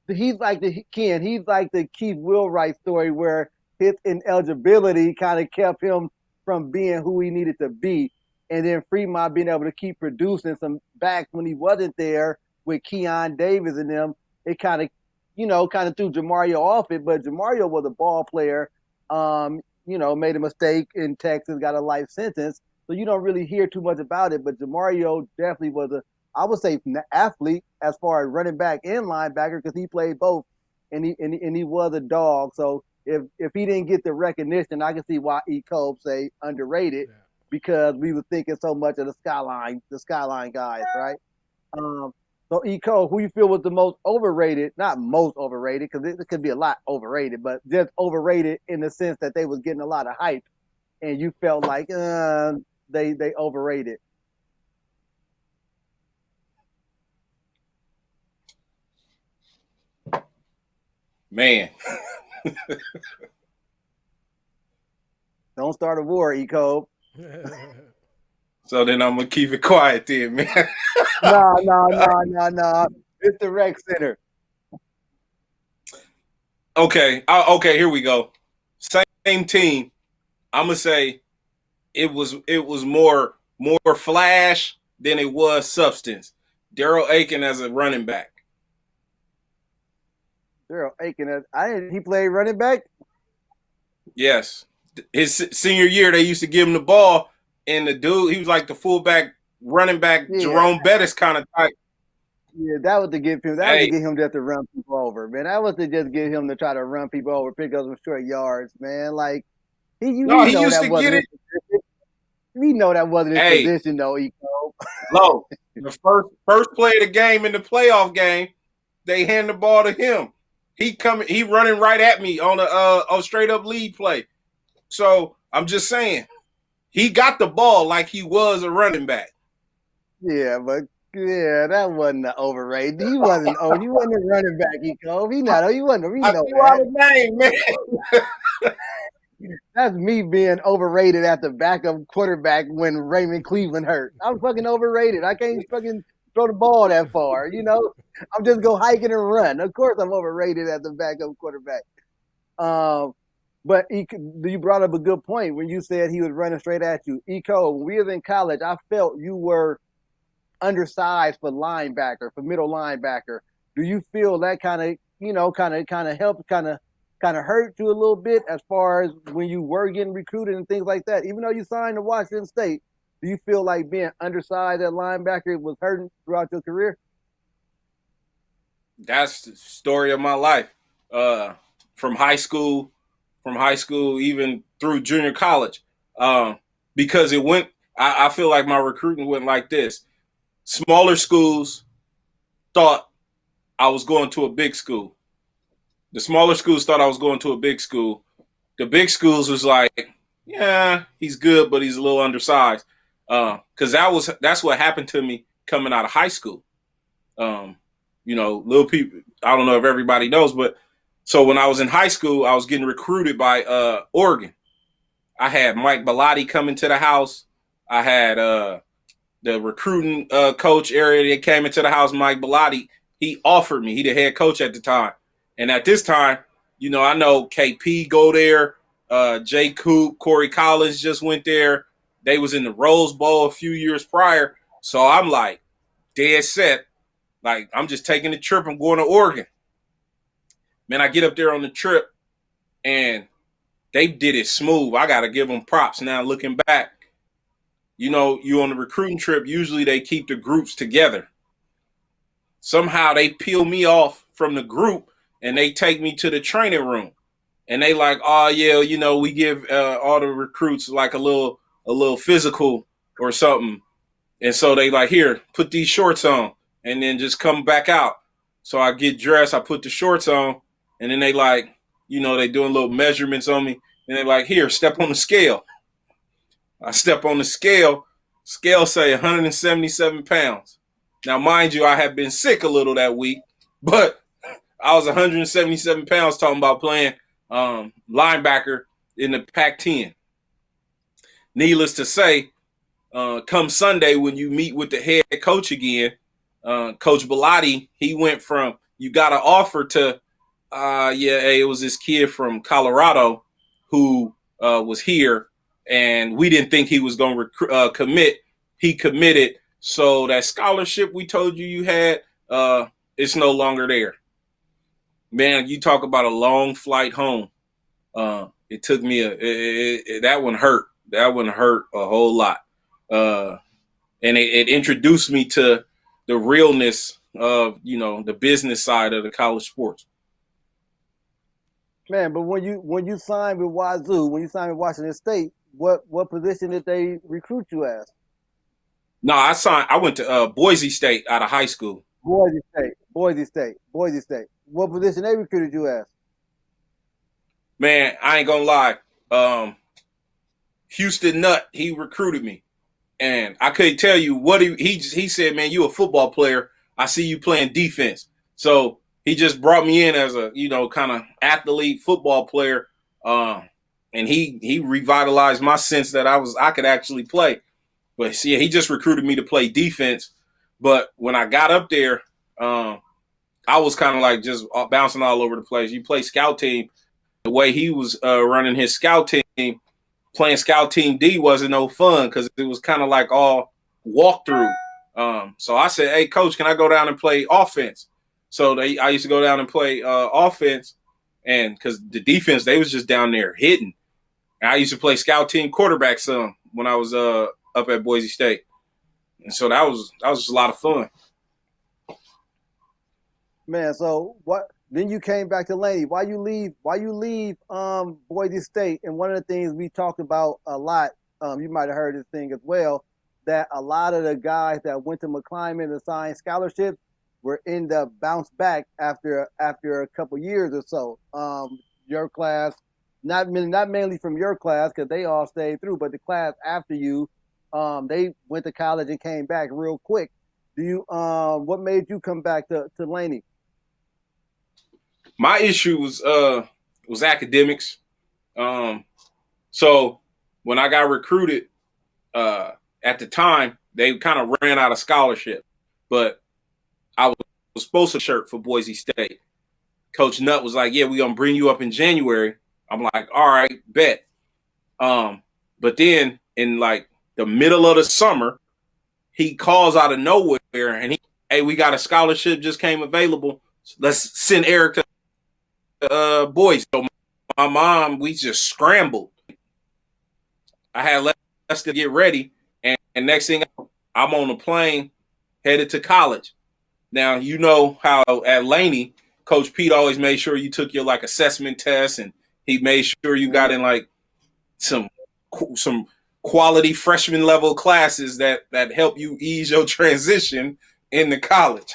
he's like the Keith Wheelwright story where his ineligibility kind of kept him from being who he needed to be. And then Fremont being able to keep producing some backs when he wasn't there with Keon Davis and them, it kind of threw Jamario off it. But Jamario was a ball player, made a mistake in Texas, got a life sentence. So you don't really hear too much about it. But Jamario definitely was I would say, an athlete as far as running back and linebacker because he played both, and he was a dog. So if he didn't get the recognition, I can see why E-Cove say underrated because we were thinking so much of the Skyline guys, right? So E-Cove, who you feel was the most overrated? Not most overrated because it could be a lot overrated, but just overrated in the sense that they was getting a lot of hype, and you felt like they overrated. Man. Don't start a war, E-Cove. So then I'm gonna keep it quiet then, man. No. It's the rec center. Okay, here we go. Same team. I'm gonna say it was more flash than it was substance. Daryl Aiken as a running back. Daryl Aiken, he played running back? Yes. His senior year, they used to give him the ball, and the dude, he was like the fullback, running back, Jerome Bettis kind of type. Yeah, that was to get him. That was to get him just to run people over, man. That was to just get him to try to run people over, pick up some short yards, man. Like he used to get it. We know that wasn't his position, though. No, the first play of the game in the playoff game, they hand the ball to him. He running right at me on a straight up lead play. So I'm just saying, he got the ball like he was a running back. Yeah, but that wasn't overrated. He wasn't a running back. He wasn't. I threw out a name, man. That's me being overrated at the backup quarterback when Raymond Cleveland hurt. I'm fucking overrated. I can't fucking throw the ball that far. I'm just go hiking and run. Of course, I'm overrated at the backup quarterback. But you brought up a good point when you said he was running straight at you. E-Cove, when we was in college, I felt you were undersized for linebacker, for middle linebacker. Do you feel that kind of helped, kind of hurt you a little bit as far as when you were getting recruited and things like that? Even though you signed to Washington State, do you feel like being undersized at linebacker was hurting throughout your career? That's the story of my life. From high school, even through junior college. Because it went, I feel like my recruiting went like this. Smaller schools thought I was going to a big school. The smaller schools thought I was going to a big school. The big schools was like, yeah, he's good, but he's a little undersized. Because that's what happened to me coming out of high school. Little people, I don't know if everybody knows, but so when I was in high school, I was getting recruited by Oregon. I had Mike Bellotti coming to the house. I had the recruiting coach area that came into the house, Mike Bellotti. He offered me. He the head coach at the time. And at this time, I know KP go there. Jay Coop, Corey Collins just went there. They was in the Rose Bowl a few years prior. So I'm like, dead set. Like, I'm just taking the trip. I'm going to Oregon. Man, I get up there on the trip, and they did it smooth. I got to give them props. Now, looking back, you on the recruiting trip, usually they keep the groups together. Somehow they peel me off from the group, and they take me to the training room. And they like, oh, yeah, we give all the recruits like a little a little physical or something. And so they like, here, put these shorts on and then just come back out. So I get dressed, I put the shorts on, and then they like, they doing little measurements on me. And they like, here, step on the scale. I step on the scale. Scale say 177 pounds. Now, mind you, I have been sick a little that week, but I was 177 pounds talking about playing linebacker in the Pac-10. Needless to say, come Sunday when you meet with the head coach again, Coach Bellotti, he went from you got an offer to, it was this kid from Colorado who was here, and we didn't think he was going to commit. He committed, so that scholarship we told you had, it's no longer there. Man, you talk about a long flight home. It took me that one hurt. That one hurt a whole lot. And it introduced me to the realness of, the business side of the college sports. Man, but when you signed with Wazoo, when you signed with Washington State, what position did they recruit you as? No, I went to Boise State out of high school. Boise State. What position they recruited you as? Man, I ain't gonna lie. Houston Nutt, he recruited me. And I couldn't tell you what he said, man, you a football player. I see you playing defense. So he just brought me in as a, kind of athlete football player. And he revitalized my sense that I could actually play. But see, he just recruited me to play defense. But when I got up there, I was kind of like just bouncing all over the place. You play scout team. The way he was running his scout team, playing scout team D wasn't no fun because it was kind of like all walkthrough. So I said, hey, coach, can I go down and play offense? So I used to go down and play offense, and because the defense, they was just down there hitting. And I used to play scout team quarterback some when I was up at Boise State. And so that was just a lot of fun. Man, so what? Then you came back to Laney. Why you leave Boise State? And one of the things we talked about a lot, you might have heard this thing as well, that a lot of the guys that went to McClimans and signed scholarships were end up bounced back after a couple years or so. Your class, not mainly from your class because they all stayed through, but the class after you, they went to college and came back real quick. What made you come back to Laney? My issue was academics. So when I got recruited, at the time, they kind of ran out of scholarship. But I was supposed to shirt for Boise State. Coach Nutt was like, yeah, we're going to bring you up in January. I'm like, all right, bet. But then in like the middle of the summer, he calls out of nowhere and hey, we got a scholarship just came available. Let's send Eric to Boise. So my mom, we just scrambled. I had less to get ready. And next thing, I'm on a plane headed to college. Now, you know how at Laney, Coach Pete always made sure you took your like assessment tests, and he made sure you got in like some quality freshman level classes that help you ease your transition into college.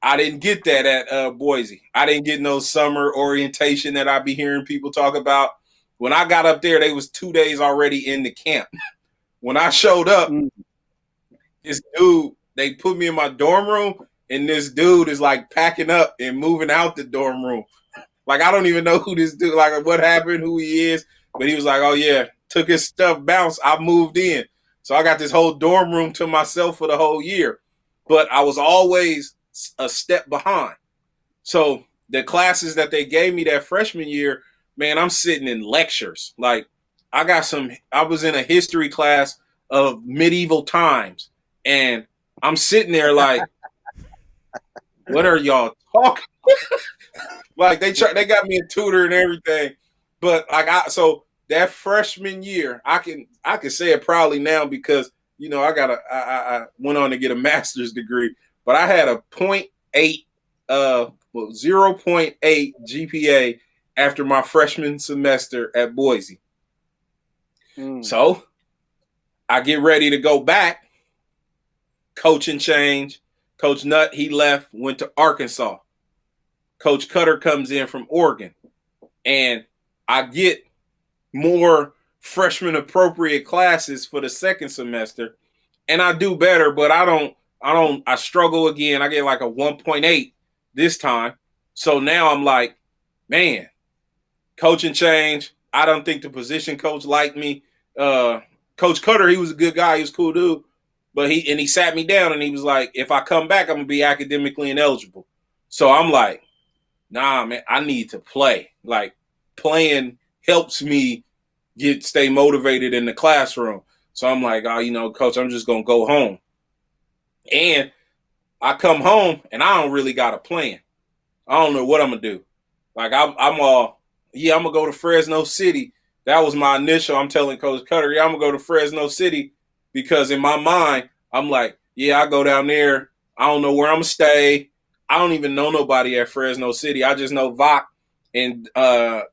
I didn't get that at Boise. I didn't get no summer orientation that I be hearing people talk about. When I got up there, they was 2 days already in the camp. When I showed up, this dude, they put me in my dorm room, and this dude is like packing up and moving out the dorm room. Like, I don't even know who this dude, like what happened, who he is. But he was like, oh, yeah, took his stuff, bounced. I moved in. So I got this whole dorm room to myself for the whole year. But I was always a step behind. So the classes that they gave me that freshman year, man, I'm sitting in lectures. Like, I was in a history class of medieval times. And I'm sitting there like, what are y'all talking? Like they got me a tutor and everything. But so that freshman year, I can say it proudly now because, I went on to get a master's degree, but I had a 0.8 GPA after my freshman semester at Boise. So I get ready to go back. Coaching change. Coach Nutt, he left, went to Arkansas. Coach Cutter comes in from Oregon. And I get more freshman appropriate classes for the second semester. And I do better, but I struggle again. I get like a 1.8 this time. So now I'm like, man, coaching change. I don't think the position coach liked me. Coach Cutter, he was a good guy. He was a cool dude. But he sat me down and he was like, if I come back, I'm going to be academically ineligible. So I'm like, nah, man, I need to play. Like, playing helps me stay motivated in the classroom. So I'm like, oh, coach, I'm just going to go home. And I come home and I don't really got a plan. I don't know what I'm going to do. Like, I'm going to go to Fresno City. That was my initial. I'm telling Coach Cutter, I'm going to go to Fresno City because in my mind, I'm like, yeah, I go down there. I don't know where I'm going to stay. I don't even know nobody at Fresno City. I just know Vach and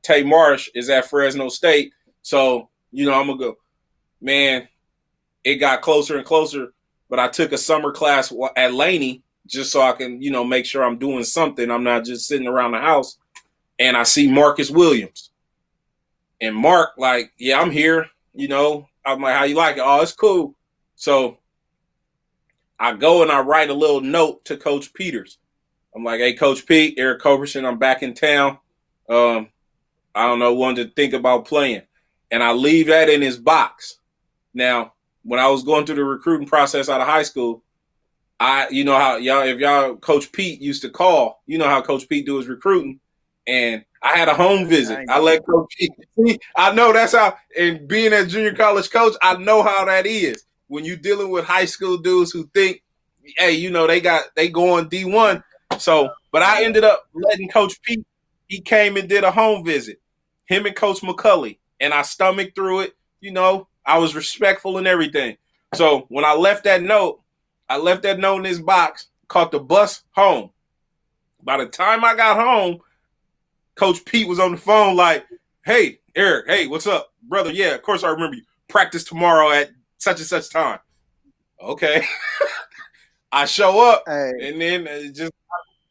Tay Marsh is at Fresno State. So, I'm going to go. Man, it got closer and closer, but I took a summer class at Laney just so I can, make sure I'm doing something. I'm not just sitting around the house. And I see Marcus Williams. And Mark, like, yeah, I'm here. I'm like, how you like it? Oh, it's cool. So I go and I write a little note to Coach Peters. I'm like, hey, Coach Pete, Eric Culberson, I'm back in town. I don't know, wanted to think about playing. And I leave that in his box. Now, when I was going through the recruiting process out of high school, how if y'all Coach Pete used to call, how Coach Pete do his recruiting. And I had a home visit. I let Coach Pete see. I know that's how, and being a junior college coach, I know how that is. When you're dealing with high school dudes who think, hey, they going D1. So, but I ended up letting Coach Pete, he came and did a home visit, him and Coach McCulley, and I stomached through it. I was respectful and everything. So when I left that note in his box, caught the bus home. By the time I got home, Coach Pete was on the phone like, hey, Eric, hey, what's up? Brother, yeah, of course I remember you. Practice tomorrow at such and such time. Okay. I show up, and then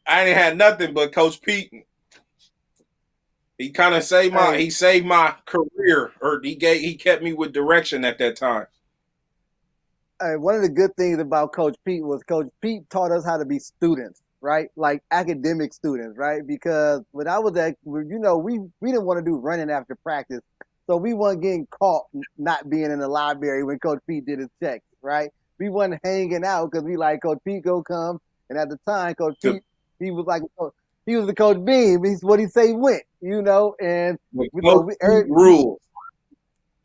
I ain't had nothing but Coach Pete. He kind of saved my career, or he kept me with direction at that time. One of the good things about Coach Pete was Coach Pete taught us how to be students, right? Like academic students, right? Because when I was at, we didn't want to do running after practice, so we weren't getting caught not being in the library when Coach Pete did his checks, right? We wasn't hanging out because we like Coach Pete go come, and at the time Coach Pete, he was like, he was the Coach Beam. He's what he say went, and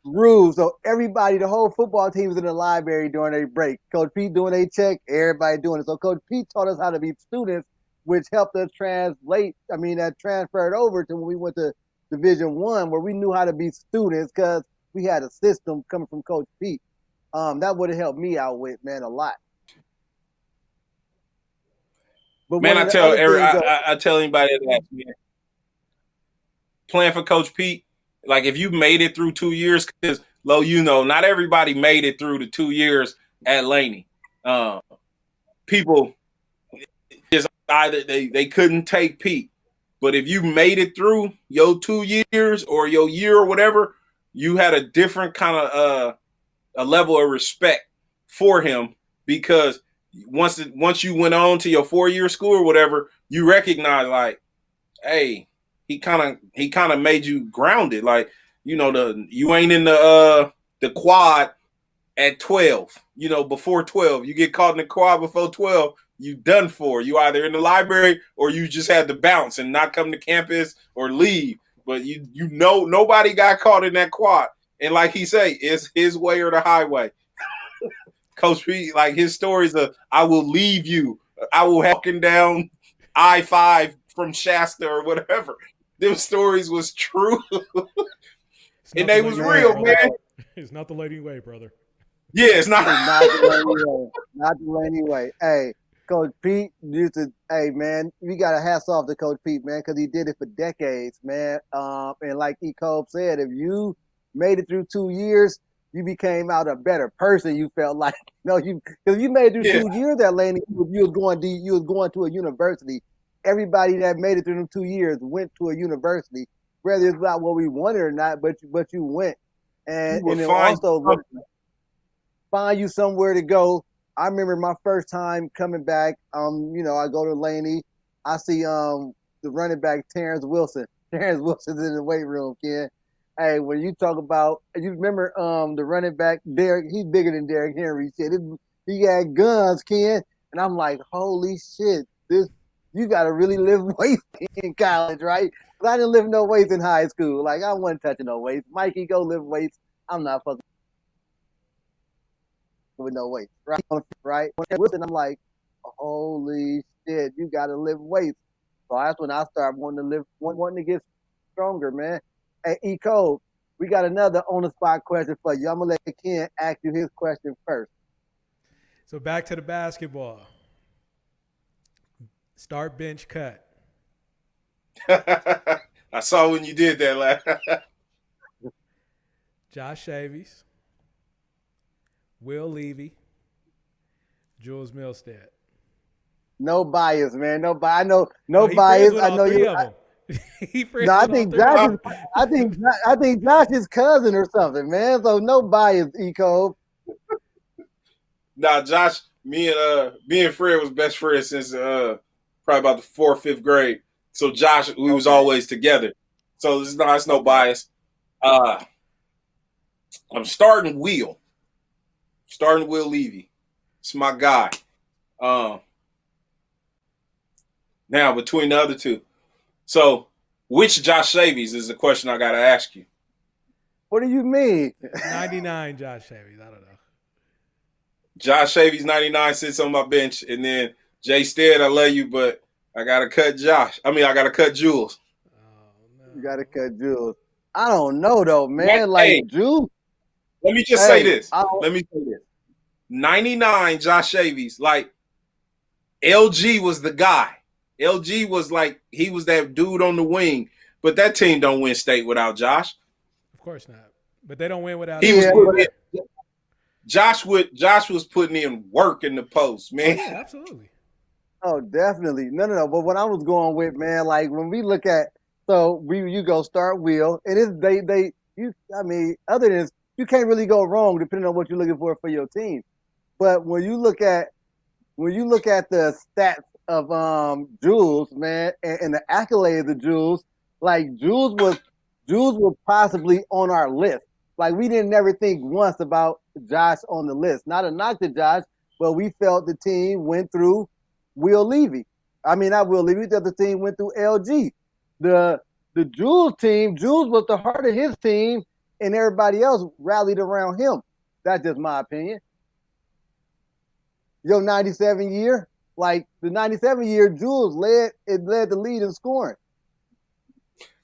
rules. So everybody, the whole football team was in the library during a break. Coach Pete doing a check, everybody doing it. So Coach Pete taught us how to be students, which helped us that transferred over to when we went to Division I, where we knew how to be students because we had a system coming from Coach Pete. That would have helped me out with, man, a lot. But man, I tell anybody that, man, playing for Coach Pete, like if you made it through 2 years, because not everybody made it through the 2 years at Laney. People just either they couldn't take Pete, but if you made it through your 2 years or your year or whatever, you had a different kind of a level of respect for him, because once you went on to your 4-year school or whatever, you recognize like, hey, he kind of made you grounded. Like, you ain't in the quad at 12, before 12. You get caught in the quad before 12, you done for. You either in the library or you just had to bounce and not come to campus or leave. But nobody got caught in that quad. And like he say, it's his way or the highway. Coach Pete, like his stories of, I will leave you. I will walking down I-5 from Shasta or whatever. Them stories was true. And they was real, man. It's not the Laney way, brother. Yeah, it's not. Not the Laney way. Hey, Coach Pete used to, hey, man, we got to hats off to Coach Pete, man, because he did it for decades, man. And like E-Cove said, if you made it through 2 years, you became out a better person. You felt like you because you made it through 2 years that Laney, you was going to a university. Everybody that made it through them 2 years went to a university, whether it's not what we wanted or not, but you went, and then also find you somewhere to go. I remember my first time coming back. I go to Laney. I see the running back Terrence Wilson. Terrence Wilson's in the weight room, Ken. Hey, when you talk about, you remember the running back Derek? He's bigger than Derrick Henry. Shit, he got guns, Ken. And I'm like, holy shit, you got to really lift weights in college, right? Because I didn't lift no weights in high school. Like I wasn't touching no weights. Mikey, go lift weights. I'm not fucking with no weights, right? Right? And I'm like, holy shit, you got to lift weights. So that's when I started wanting to get stronger, man. Hey, E-Cove, we got another on-the-spot question for you. I'm going to let Ken ask you his question first. So back to the basketball. Start, bench, cut. I saw when you did that last. Josh Chavis, Will Levy, Jules Milstead. No bias, man. No bias. I know no bias. I know you. I think Josh is cousin or something, man. So no bias, E-Cove. Nah, Josh, me and Fred was best friends since probably about the 4th or 5th grade. So Josh, we was always together. So it's no bias. I'm starting Will Levy. It's my guy. Now between the other two. So which Josh Chavis is the question I got to ask you? What do you mean? 99 Josh Chavis. I don't know. Josh Chavis, 99, sits on my bench. And then Jay Stead, I love you, but I got to cut Josh. I got to cut Jules. Oh, no. You got to cut Jules. I don't know, though, man. Jules. Let me just say this. 99 Josh Chavis, like LG was the guy. LG was like, he was that dude on the wing. But that team don't win state without Josh. Of course not. But they don't win without Josh was putting in work in the post, man. Oh, yeah, absolutely. Oh, definitely. No. But what I was going with, man, like when we look at, you go start Will, and other than you can't really go wrong depending on what you're looking for your team. But when you look at the stats of Jules, man, and the accolades of Jules, like Jules was possibly on our list. Like we didn't never think once about Josh on the list. Not a knock to Josh, but we felt the team went through Will Levy. Not Will Levy, the other team went through LG. The Jules team, Jules was the heart of his team, and everybody else rallied around him. That's just my opinion. Your 97 year, like the 97 year, Jules led the lead in scoring.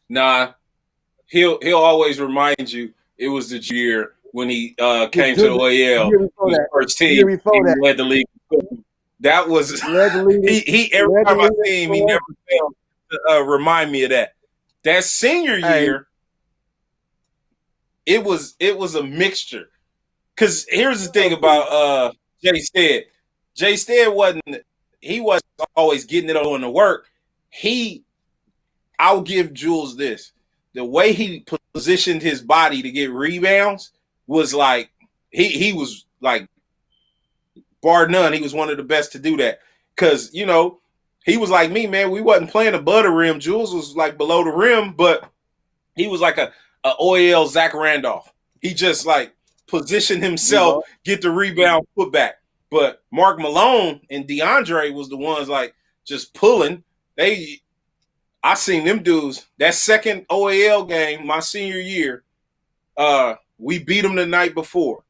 Nah, he'll always remind you it was the year when he came to the OEL. His first team, he led the league. That was he. Every time I see him, he never failed to remind me of that. That senior year, it was a mixture. Because here's the thing about Jay Stead. Jay Stead wasn't always getting it on the work. I'll give Jules this. The way he positioned his body to get rebounds was like he was like, bar none, he was one of the best to do that. Because, he was like me, man. We wasn't playing above the rim. Jules was like below the rim, but he was like a OEL Zach Randolph. He just like positioned himself, get the rebound, put back. But Mark Malone and DeAndre was the ones like just pulling. I seen them dudes. That second OAL game, my senior year, we beat them the night before.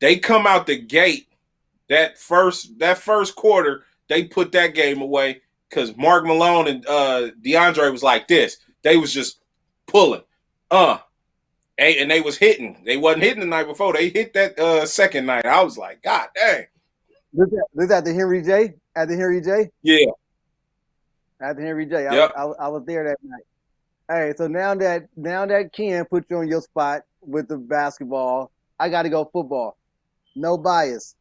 They come out the gate. That first quarter, they put that game away because Mark Malone and DeAndre was like this. They was just pulling. And they was hitting. They wasn't hitting the night before. They hit that second night. I was like, God dang. This at the Henry J? At the Henry J? Yeah. At the Henry J. Yep. I was there that night. Hey, so now that Ken put you on your spot with the basketball, I got to go football. No bias.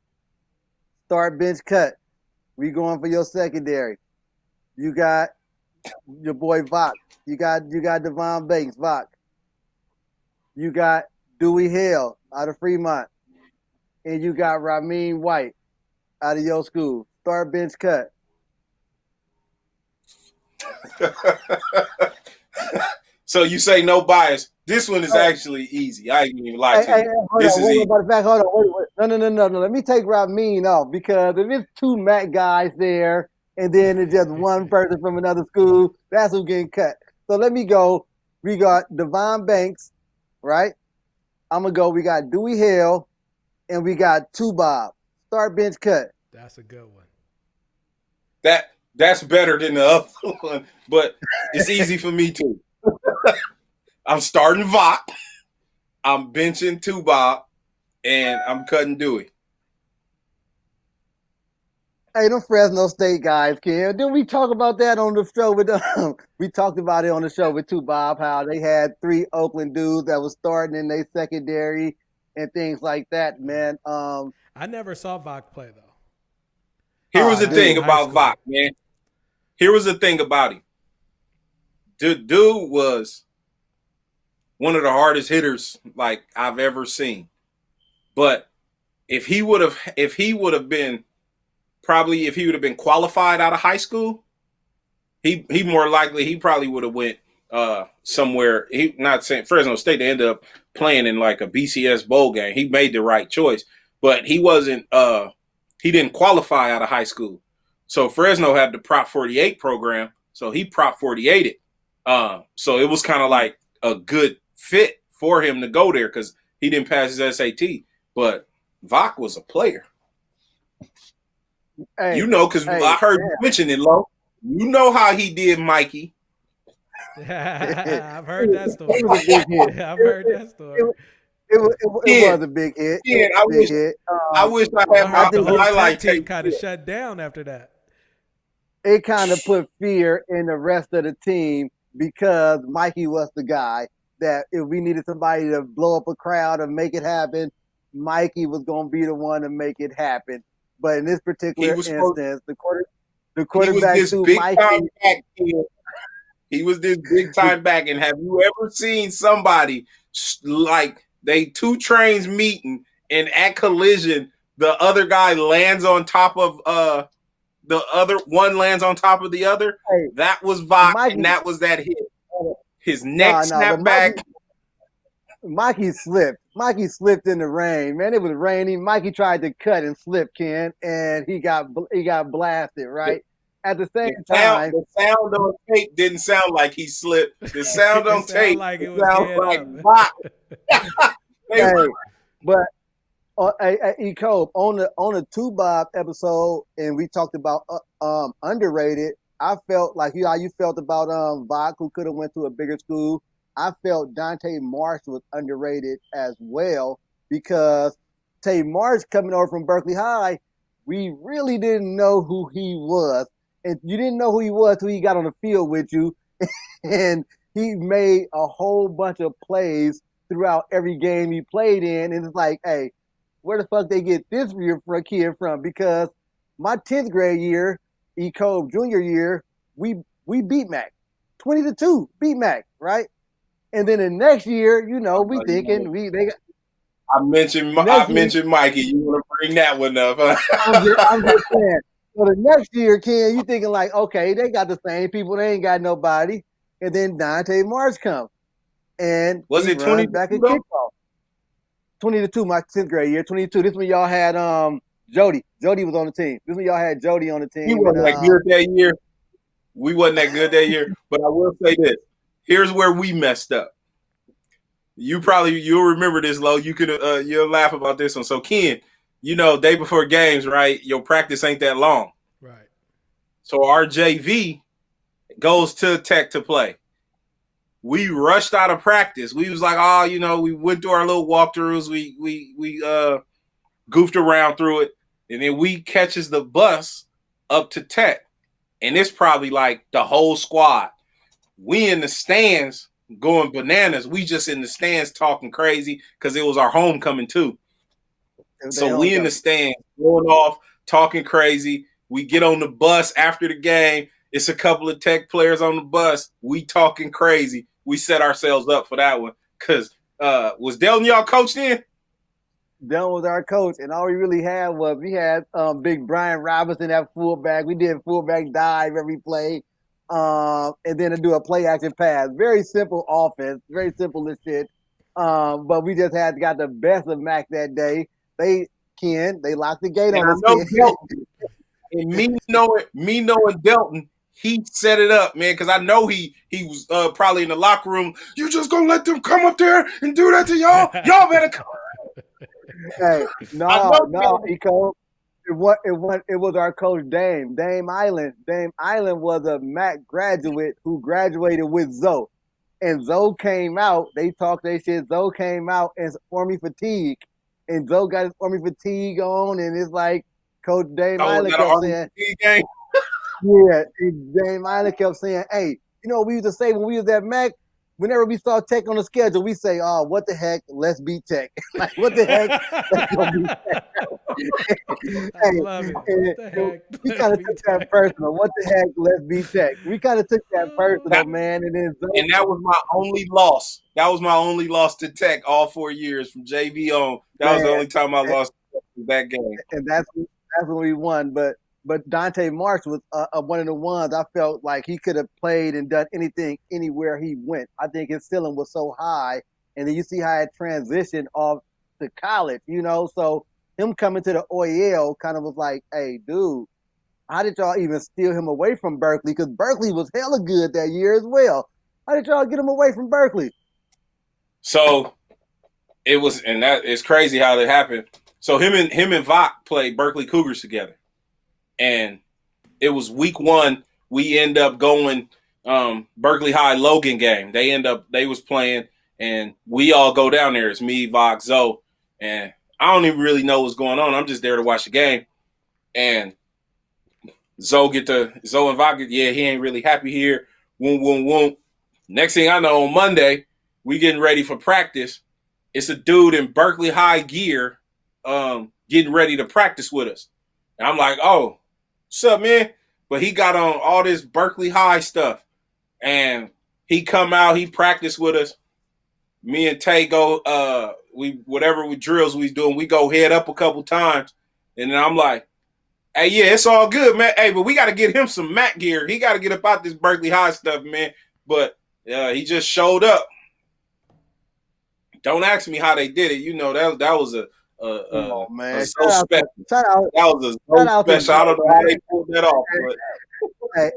Start, bench, cut. We going for your secondary. You got your boy Vok. You got Devon Banks, Vok. You got Dewey Hale out of Fremont. And you got Ramin White out of your school. Start, bench, cut. So you say no bias. This one is actually easy. I ain't even lie to you. This is easy. Hold on. Wait. No. Let me take Ramin off because if it's two MAC guys there and then it's just one person from another school, that's who's getting cut. So let me go. We got Devon Banks, right? I'm going to go. We got Dewey Hale and we got two Bob. Start, bench, cut. That's a good one. That's better than the other one, but it's easy for me too. I'm starting Vok, I'm benching two Bob, and I'm cutting Dewey. Hey, them Fresno State guys, Ken. Didn't we talk about that on the show with them? We talked about it on the show with two Bob, how they had 3 Oakland dudes that was starting in their secondary and things like that, man. I never saw Vok play though. Here was the thing about Vok, man. Here was the thing about him. Dude was one of the hardest hitters like I've ever seen. But if he would have been qualified out of high school, he probably would have went somewhere. He not saying Fresno State, they ended up playing in like a BCS bowl game. He made the right choice, but he didn't qualify out of high school. So Fresno had the Prop 48 program, so he Prop 48'd. So it was kind of like a good fit for him to go there because he didn't pass his SAT. But Vok was a player. Hey, because I heard you mention it, Lo. You know how he did Mikey. I've heard that story. I've heard that story. It was a big hit. Yeah, I wish I had my the whole highlight team tape. kind of shut down after that. It kind of put fear in the rest of the team because Mikey was the guy that if we needed somebody to blow up a crowd and make it happen, Mikey was going to be the one to make it happen. But in this particular instance, the quarterback threw Mikey. He was this big time back. And have you ever seen somebody like they two trains meeting and at collision, the other guy lands on top of the other one lands on top of the other? Hey, that was Vok, and that was that hit. His neck snapped back. Mikey slipped. Mikey slipped in the rain, man. It was raining. Mikey tried to cut and slip, Ken, and he got blasted. Right at the same time, the sound on tape didn't sound like he slipped. The sound on tape like it sounded like Vok. But E-Cove on the 2 Bob episode, and we talked about underrated. I felt like how you felt about Vok, who could have went to a bigger school. I felt Dante Marsh was underrated as well because Tay Marsh coming over from Berkeley High, we really didn't know who he was, and you didn't know who he was till he got on the field with you, and he made a whole bunch of plays throughout every game he played in, and it's like, hey, where the fuck they get this kid from? Because my 10th grade year, E-Cove junior year, we beat Mac, 20-2, beat Mac, right? And then the next year, we thinking I mentioned Mikey. You want to bring that one up? Huh? I'm just saying. So the next year, Ken, you thinking like, okay, they got the same people, they ain't got nobody, and then Dante Marsh comes, and was it 20 back at kickoff? 20-2, my 10th grade year, 22. This when y'all had Jody. Jody was on the team. This when y'all had Jody on the team. He wasn't that good that year. We wasn't that good that year. But I will say this. Here's where we messed up. You'll remember this, Lo. You'll laugh about this one. So Ken, day before games, right? Your practice ain't that long. Right. So our JV goes to Tech to play. We rushed out of practice. We was like, we went through our little walkthroughs. We goofed around through it. And then we catches the bus up to Tech. And it's probably like the whole squad. We in the stands going bananas. We just in the stands talking crazy because it was our homecoming too. So we in the stands going off, talking crazy. We get on the bus after the game. It's a couple of Tech players on the bus. We talking crazy. We set ourselves up for that one because was Delton y'all coach then? Delton was our coach, and all we really had was big Brian Robinson at fullback. We did fullback dive every play, and then to do a play action pass. Very simple offense, very simple as shit. But we just got the best of Mac that day. They locked the gate on us. And me knowing Delton, he set it up, man, because I know he was probably in the locker room. You just gonna let them come up there and do that to y'all? Y'all better come. Hey, no, E-Cove. It was our coach Dame Island. Dame Island was a Mac graduate who graduated with Zoe. And Zoe came out, they talked their shit. Zoe came out in Army fatigue. And Zoe got his Army fatigue on, and it's like Coach Dame Island kept saying, yeah, Dame Island kept saying, hey, you know what we used to say when we was at Mac? Whenever we saw Tech on the schedule, we say, oh, what the heck, let's beat Tech. Like, what the heck, let's go beat Tech. I love it. What the heck? We kind of took that personal. What the heck, let's beat Tech. We kind of took that personal, man. And that was my only loss. That was my only loss to Tech all 4 years from JV on. That was the only time I lost that game. And that's when we won. But Dante Marks was one of the ones I felt like he could have played and done anything anywhere he went. I think his ceiling was so high. And then you see how it transitioned off to college, you know? So him coming to the OEL kind of was like, hey, dude, how did y'all even steal him away from Berkeley? Because Berkeley was hella good that year as well. How did y'all get him away from Berkeley? So it was, and that is crazy how that happened. So him and Vach played Berkeley Cougars together. And it was week 1. We end up going Berkeley High Logan game. They was playing, and we all go down there. It's me, Vox, Zoe, and I don't even really know what's going on. I'm just there to watch the game. And Zoe and Vox he ain't really happy here. Woom. Next thing I know, on Monday, we getting ready for practice. It's a dude in Berkeley High gear getting ready to practice with us. And I'm like, oh, what's up, man? But he got on all this Berkeley High stuff. And he come out, he practiced with us. Me and Tay go, whatever drills we doing, we go head up a couple times. And then I'm like, hey, yeah, it's all good, man. Hey, but we got to get him some Mac gear. He got to get up out this Berkeley High stuff, man. But he just showed up. Don't ask me how they did it. You know, that was man. So special. That was a so special. I don't know how they pulled that off. But.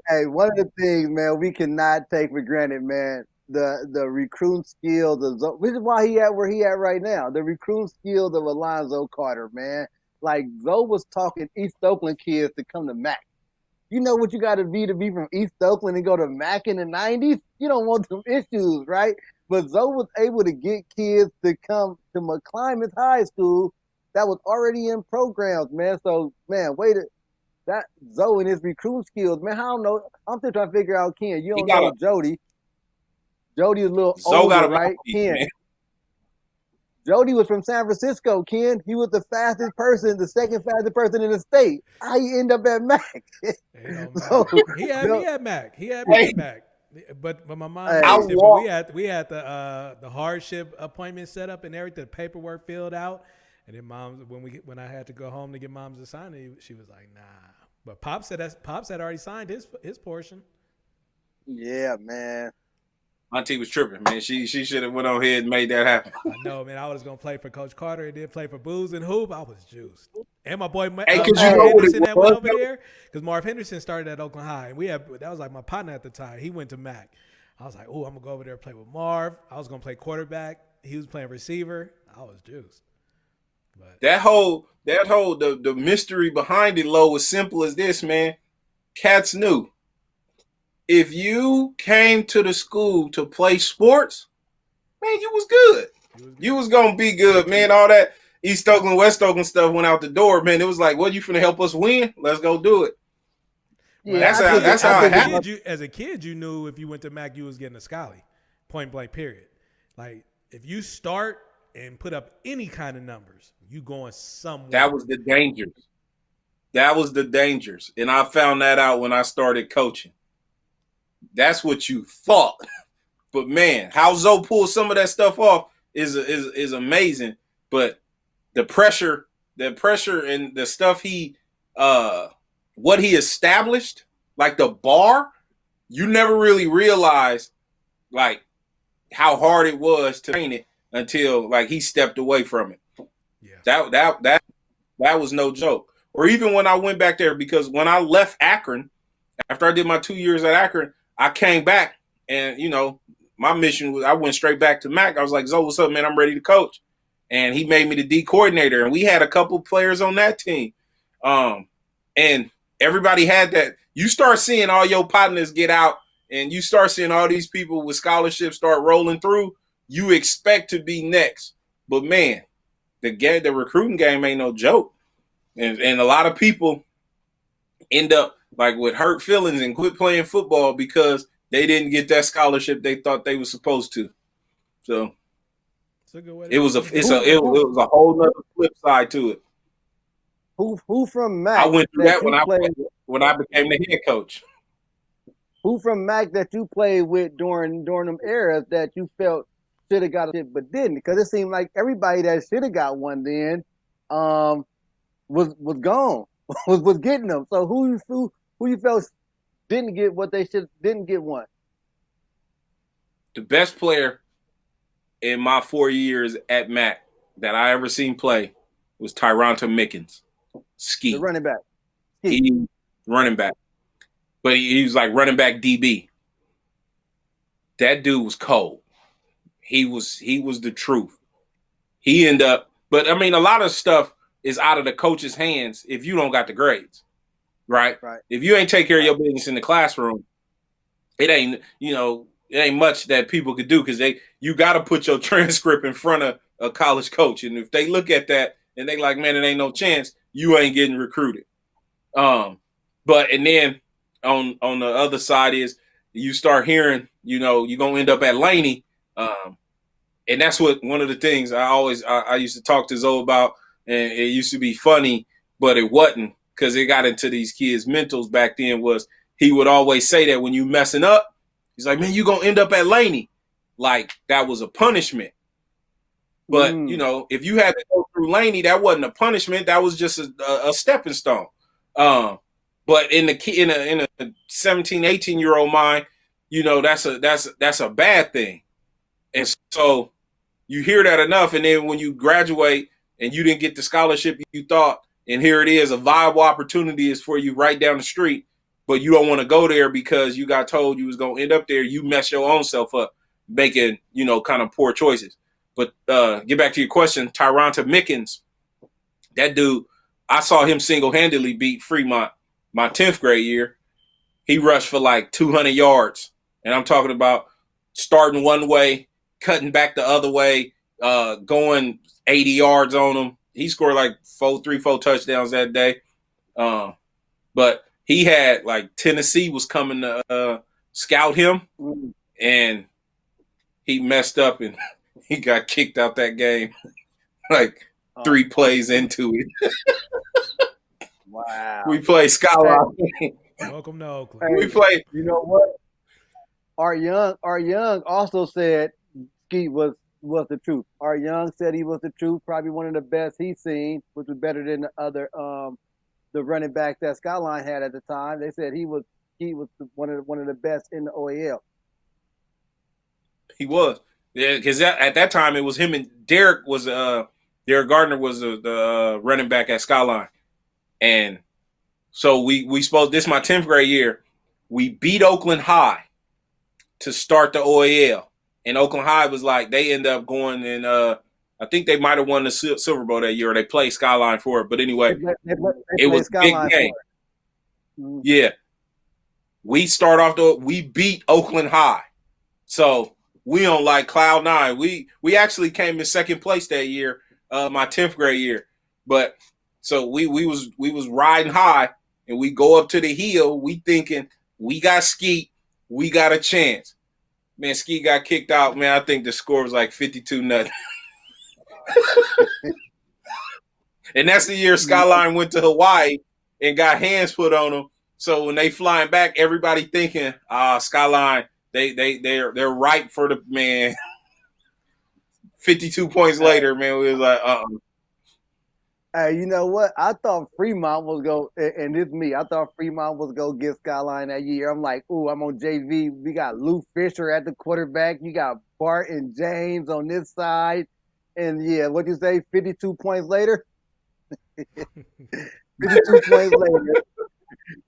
Hey, one of the things, man, we cannot take for granted, man, the recruiting skills of Zoe, which is why he at where he at right now. The recruiting skills of Alonzo Carter, man. Like Zoe was talking East Oakland kids to come to Mac. You know what you got to be from East Oakland and go to Mac in the 90s? You don't want them issues, right? But Zoe was able to get kids to come to McClimans High School that was already in programs, man. So, man, that Zoe and his recruiting skills, man, I don't know. I'm still trying to figure out Ken. You don't know Jody. Jody is a little older, right? Ken. Man. Jody was from San Francisco, Ken. He was the second fastest person in the state. How he end up at Mac? He had me at Mac. But my mom, we had the hardship appointment set up and everything, the paperwork filled out, and then mom, when I had to go home to get mom's assignment, she was like, nah. But Pops had already signed his portion. Yeah, man. Auntie was tripping, man. She should have went on ahead and made that happen. I know, man. I was gonna play for Coach Carter and then play for Booze and Hoop. I was juiced. And my boy Marv Henderson that went over there, because Marv Henderson started at Oakland High, and that was like my partner at the time. He went to Mac. I was like, oh, I'm gonna go over there and play with Marv. I was gonna play quarterback. He was playing receiver. I was juiced. But the mystery behind it, Lo, was simple as this, man. Cats knew. If you came to the school to play sports, man, you was good. You was going to be good, man. All that East Oakland, West Oakland stuff went out the door, man. It was like, what, you finna help us win? Let's go do it. Yeah, that's how it happened. As a kid, you knew if you went to Mac, you was getting a Scully. point blank period. Like if you start and put up any kind of numbers, you going somewhere. That was the dangers. That was the dangers. And I found that out when I started coaching. That's what you thought. But man, how Zoe pulled some of that stuff off is amazing. But the pressure and the stuff what he established, like the bar, you never really realized like how hard it was to train it until like he stepped away from it. Yeah. That was no joke. Or even when I went back there, because when I left Akron, after I did my 2 years at Akron, I came back and, you know, my mission was I went straight back to Mac. I was like, Zoe, what's up, man? I'm ready to coach. And he made me the D coordinator. And we had a couple players on that team. And everybody had that. You start seeing all your partners get out and you start seeing all these people with scholarships start rolling through, you expect to be next. But, man, the recruiting game ain't no joke. And a lot of people end up like with hurt feelings and quit playing football because they didn't get that scholarship they thought they were supposed to. So it was a whole nother flip side to it. Who from Mac? I went through that when I became the head coach. Who from Mac that you played with during them eras that you felt should have got it but didn't? Because it seemed like everybody that should have got one then was gone, was getting them. So who you felt didn't get what they didn't get one? The best player in my 4 years at Mac that I ever seen play was Tyronta Mickens. Ski. The running back. He running back. But he was like running back DB. That dude was cold. He was the truth. He ended up, but I mean, a lot of stuff is out of the coach's hands if you don't got the grades, right? If you ain't take care of your business in the classroom, it ain't much that people could do because you got to put your transcript in front of a college coach, and if they look at that and they like, man, it ain't no chance, you ain't getting recruited. But and then on the other side is you start hearing, you're gonna end up at Laney, and that's what one of the things I used to talk to Zoe about. And it used to be funny, but it wasn't because it got into these kids' mentals back then was he would always say that when you messing up, he's like, man, you going to end up at Laney. Like that was a punishment. But, if you had to go through Laney, that wasn't a punishment. That was just a stepping stone. But in a 17, 18-year-old mind, that's a bad thing. And so you hear that enough. And then when you graduate, and you didn't get the scholarship you thought, and here it is, a viable opportunity is for you right down the street, but you don't want to go there because you got told you was going to end up there. You mess your own self up, making, kind of poor choices. But get back to your question, Tyronta Mickens, that dude, I saw him single-handedly beat Fremont my 10th grade year. He rushed for like 200 yards, and I'm talking about starting one way, cutting back the other way, going 80 yards on him. He scored like 4 touchdowns that day. But he had like Tennessee was coming to scout him, and he messed up and he got kicked out that game like 3 plays into it. Wow. We played Skyline. Welcome to Oakland. Hey, We played. You know what? Our Young also said Ski was the truth. Our Young said he was the truth, probably one of the best he's seen, which was better than the other the running back that Skyline had at the time. They said he was one of the best in the OAL. He was. Yeah, because at that time it was him and Derek Gardner was the running back at Skyline. And so we supposed, this is my 10th grade year, we beat Oakland High to start the OAL. And Oakland High was like, they end up going and I think they might have won the Silver Bowl that year. Or they played Skyline for it. But anyway, it was a big game. Mm-hmm. Yeah. We we beat Oakland High. So we on like cloud nine. We actually came in second place that year, my 10th grade year. But so we was riding high, and we go up to the hill. We thinking we got skeet, we got a chance. Man, Ski got kicked out. Man, I think the score was like 52-0. And that's the year Skyline went to Hawaii and got hands put on them. So when they flying back, everybody thinking, Skyline, they're ripe for the man. 52 points later, man, we was like, Hey, you know what? I thought Fremont was and it's me. I thought Fremont was go get Skyline that year. I'm like, ooh, I'm on JV. We got Lou Fisher at the quarterback. You got Bart and James on this side. And yeah, what you say? 52 points later. 52 points later.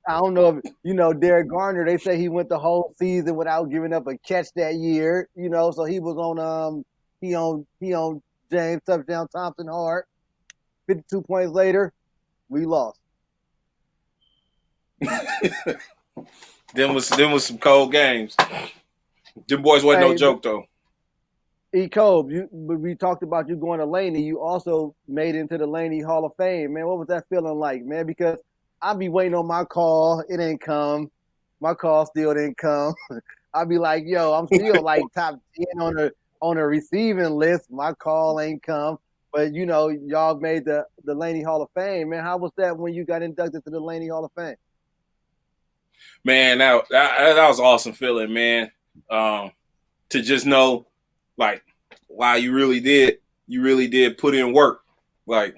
I don't know if Derek Garner. They say he went the whole season without giving up a catch that year. So he was on he on James touchdown Thompson hard. 52 points later, we lost. Them was some cold games. Them boys wasn't no joke though. E-Cove, we talked about you going to Laney. You also made it into the Laney Hall of Fame. Man, what was that feeling like, man? Because I'd be waiting on my call. It ain't come. My call still didn't come. I'd be like, yo, I'm still like top 10 on a receiving list. My call ain't come. But, y'all made the Laney Hall of Fame. Man, how was that when you got inducted to the Laney Hall of Fame? Man, that was an awesome feeling, man. To just know, like, wow, you really did put in work, like,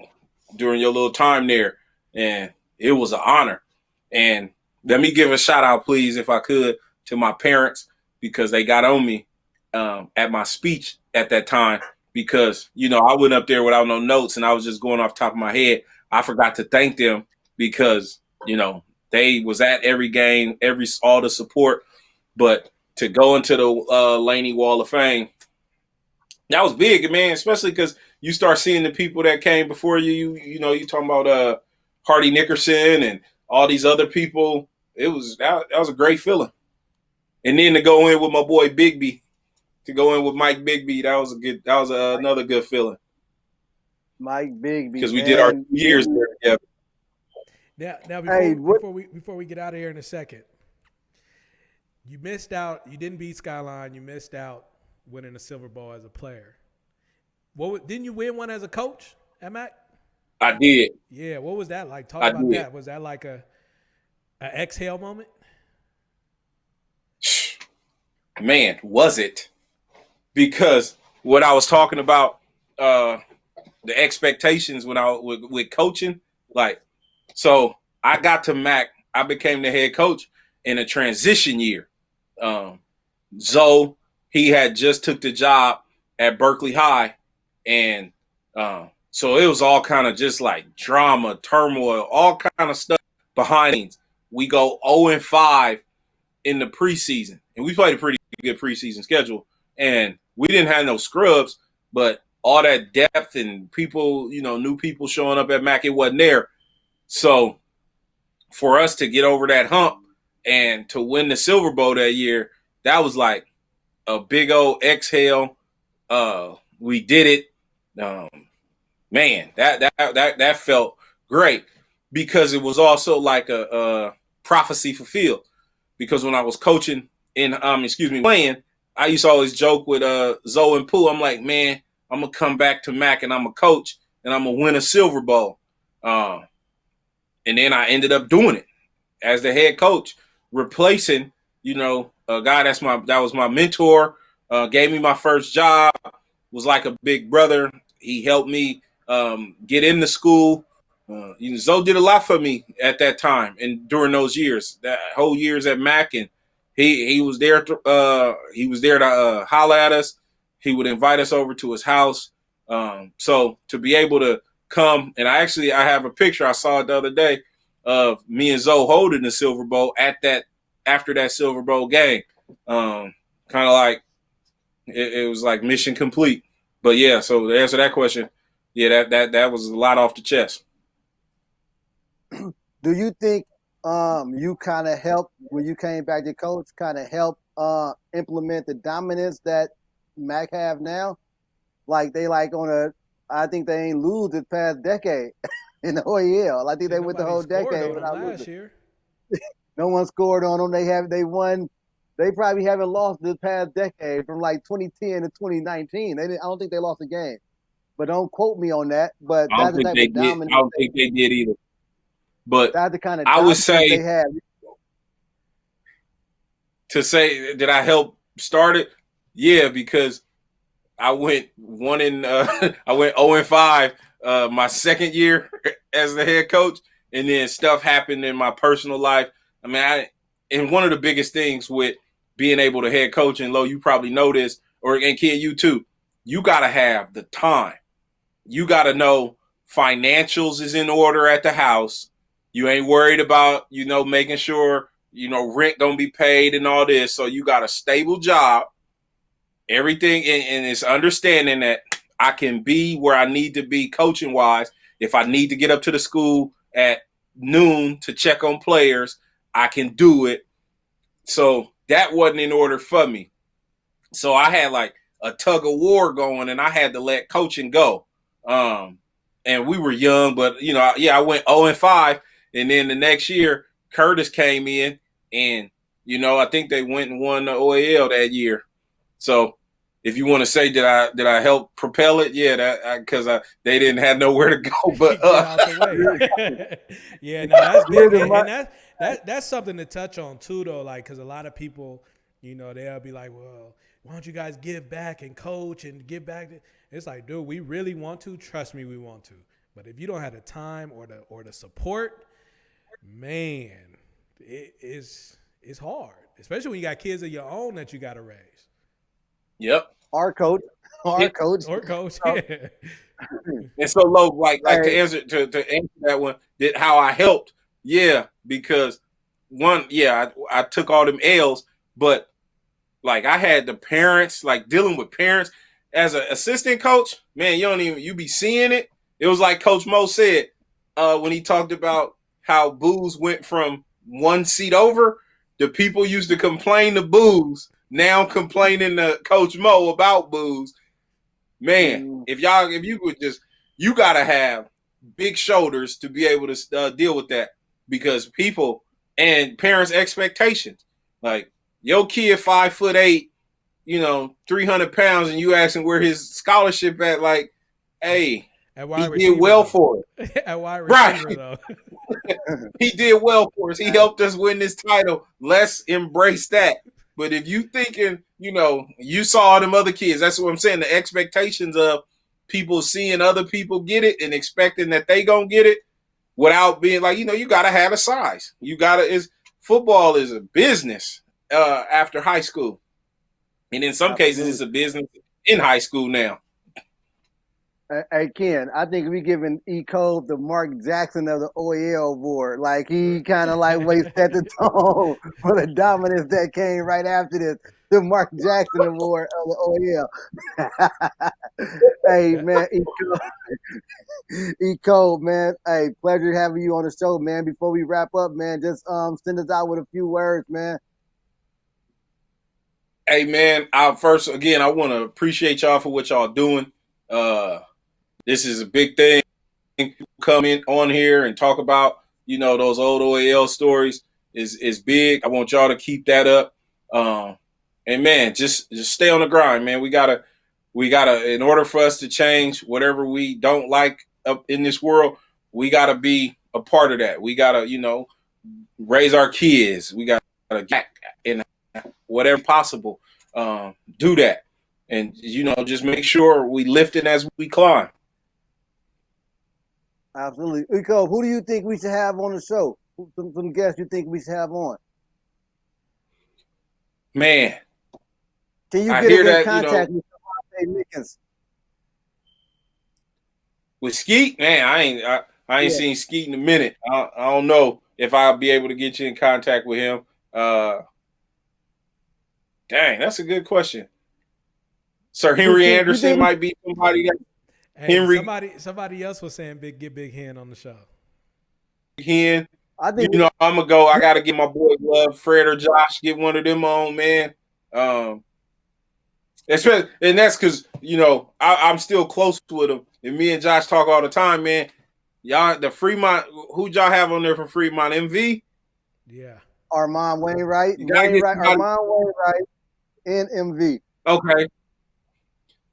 during your little time there. And it was an honor. And let me give a shout out, please, if I could, to my parents, because they got on me at my speech at that time. Because, I went up there without no notes and I was just going off the top of my head. I forgot to thank them because, they was at every game, all the support. But to go into the Laney Wall of Fame, that was big, man, especially because you start seeing the people that came before you. You talking about Hardy Nickerson and all these other people. That was a great feeling. And then to go in with my boy Bigby. To go in with Mike Bigby, that was another good feeling. Mike Bigby, because we did our 2 years there together. Now before we get out of here in a second, you missed out. You didn't beat Skyline. You missed out winning a Silver Bowl as a player. Didn't you win one as a coach at Mac? I did. Yeah. What was that like? Talk about that. Was that like a exhale moment? Man, was it? Because what I was talking about, the expectations when I was with coaching, like, so I got to Mac, I became the head coach in a transition year. Zoe, he had just took the job at Berkeley High, and so it was all kind of just like drama, turmoil, all kind of stuff behind. We go 0-5 in the preseason, and we played a pretty good preseason schedule, and we didn't have no scrubs, but all that depth and people, new people showing up at Mac, it wasn't there. So for us to get over that hump and to win the Silver Bowl that year, that was like a big old exhale. We did it. Man, that felt great because it was also like a prophecy fulfilled. Because when I was coaching playing, I used to always joke with Zoe and Pooh. I'm like, man, I'm going to come back to Mac and I'm a coach and I'm going to win a Silver Bowl. And then I ended up doing it as the head coach, replacing, a guy that was my mentor, gave me my first job, was like a big brother. He helped me get into school. Zoe did a lot for me at that time and during those years, that whole years at Mac, and he was there. He was there to holler at us. He would invite us over to his house. So to be able to come, and I have a picture I saw it the other day of me and Zoe holding the Silver Bowl after that Silver Bowl game. Kind of like it was like mission complete. But yeah, so to answer that question, yeah, that was a lot off the chest. Do you think you kind of helped when you came back to coach, kind of help implement the dominance that Mac have now? Like they I think they ain't lose this past decade in the OEL. I think they went the whole decade without losing. Year. No one scored on them. They won They probably haven't lost this past decade from like 2010 to 2019. I don't think they lost a game, but don't quote me on that. But I don't that's the think type they of did. dominance. I don't think they did either. But That's the kind of I would dominance say they have. to say did I help start it? Yeah, because I went I went 0-5 my second year as the head coach, and then stuff happened in my personal life. I mean, and one of the biggest things with being able to head coach, and Lo, you probably know this, and Kid, you too, you gotta have the time. You gotta know financials is in order at the house. You ain't worried about, making sure, rent gonna be paid and all this. So you got a stable job, everything, and it's understanding that I can be where I need to be coaching wise. If I need to get up to the school at noon to check on players, I can do it. So that wasn't in order for me. So I had like a tug of war going, and I had to let coaching go. And we were young, but I went 0-5, and then the next year Curtis came in, and I think they went and won the OAL that year. So if you want to say did I help propel it? Yeah, that because they didn't have nowhere to go but out the way. Yeah, no, that's big, and that's something to touch on too, though. Like, because a lot of people, they'll be like, well, why don't you guys give back and coach and give back? It's like, dude, we really want to. Trust me, we want to. But if you don't have the time or the support, man, it's hard, especially when you got kids of your own that you got to raise. Yep. Our coach. Yeah. And so, Lo, like to answer that one, how I helped, yeah, because one, yeah, I took all them L's, but like I had the parents, like dealing with parents as an assistant coach, man, you be seeing it. It was like Coach Mo said when he talked about how booze went from one seat over. The people used to complain to booze, now complaining to Coach Mo about booze. Man, if you would you gotta have big shoulders to be able to deal with that, because people and parents' expectations. Like your kid 5'8", 300 pounds, and you asking where his scholarship at? Like, hey, he did well for it. At wide receiver, though. He did well for us. He helped us win this title. Let's embrace that. But if you thinking, you saw them other kids, that's what I'm saying. The expectations of people seeing other people get it and expecting that they gonna get it without being like, you gotta have a size. Football is a business after high school. And in some cases it's a business in high school now. Hey, Ken, I think we giving E-Cove the Mark Jackson of the OEL award. Like, he kind of like set the tone for the dominance that came right after this. The Mark Jackson award of the OEL. Hey, man, E-Cove, man. Hey, pleasure having you on the show, man. Before we wrap up, man, just send us out with a few words, man. Hey, man, I want to appreciate y'all for what y'all doing. This is a big thing. Come in on here and talk about, those old OAL stories is big. I want y'all to keep that up. And man, just stay on the grind, man. We gotta, in order for us to change whatever we don't like up in this world, we gotta be a part of that. We gotta, raise our kids. We gotta get in whatever possible, do that. And, just make sure we lift it as we climb. Absolutely. E-Cove, who do you think we should have on the show? Some guests you think we should have on? Man. Can you get in contact with Mickens? With Skeet? Man, I ain't seen Skeet in a minute. I don't know if I'll be able to get you in contact with him. Dang, that's a good question. Sir Henry Anderson might be somebody that Henry. Somebody else was saying get Big Hen on the show. Big Hen. I think I'm gonna go. I gotta get my boy Love, Fred or Josh, get one of them on, man. Especially, and that's because I'm still close with them, and me and Josh talk all the time, man. Y'all, the Fremont, who y'all have on there from Fremont? MV. Yeah. Armand Wainwright. You gotta get somebody. Armand Wainwright, NMV. Okay.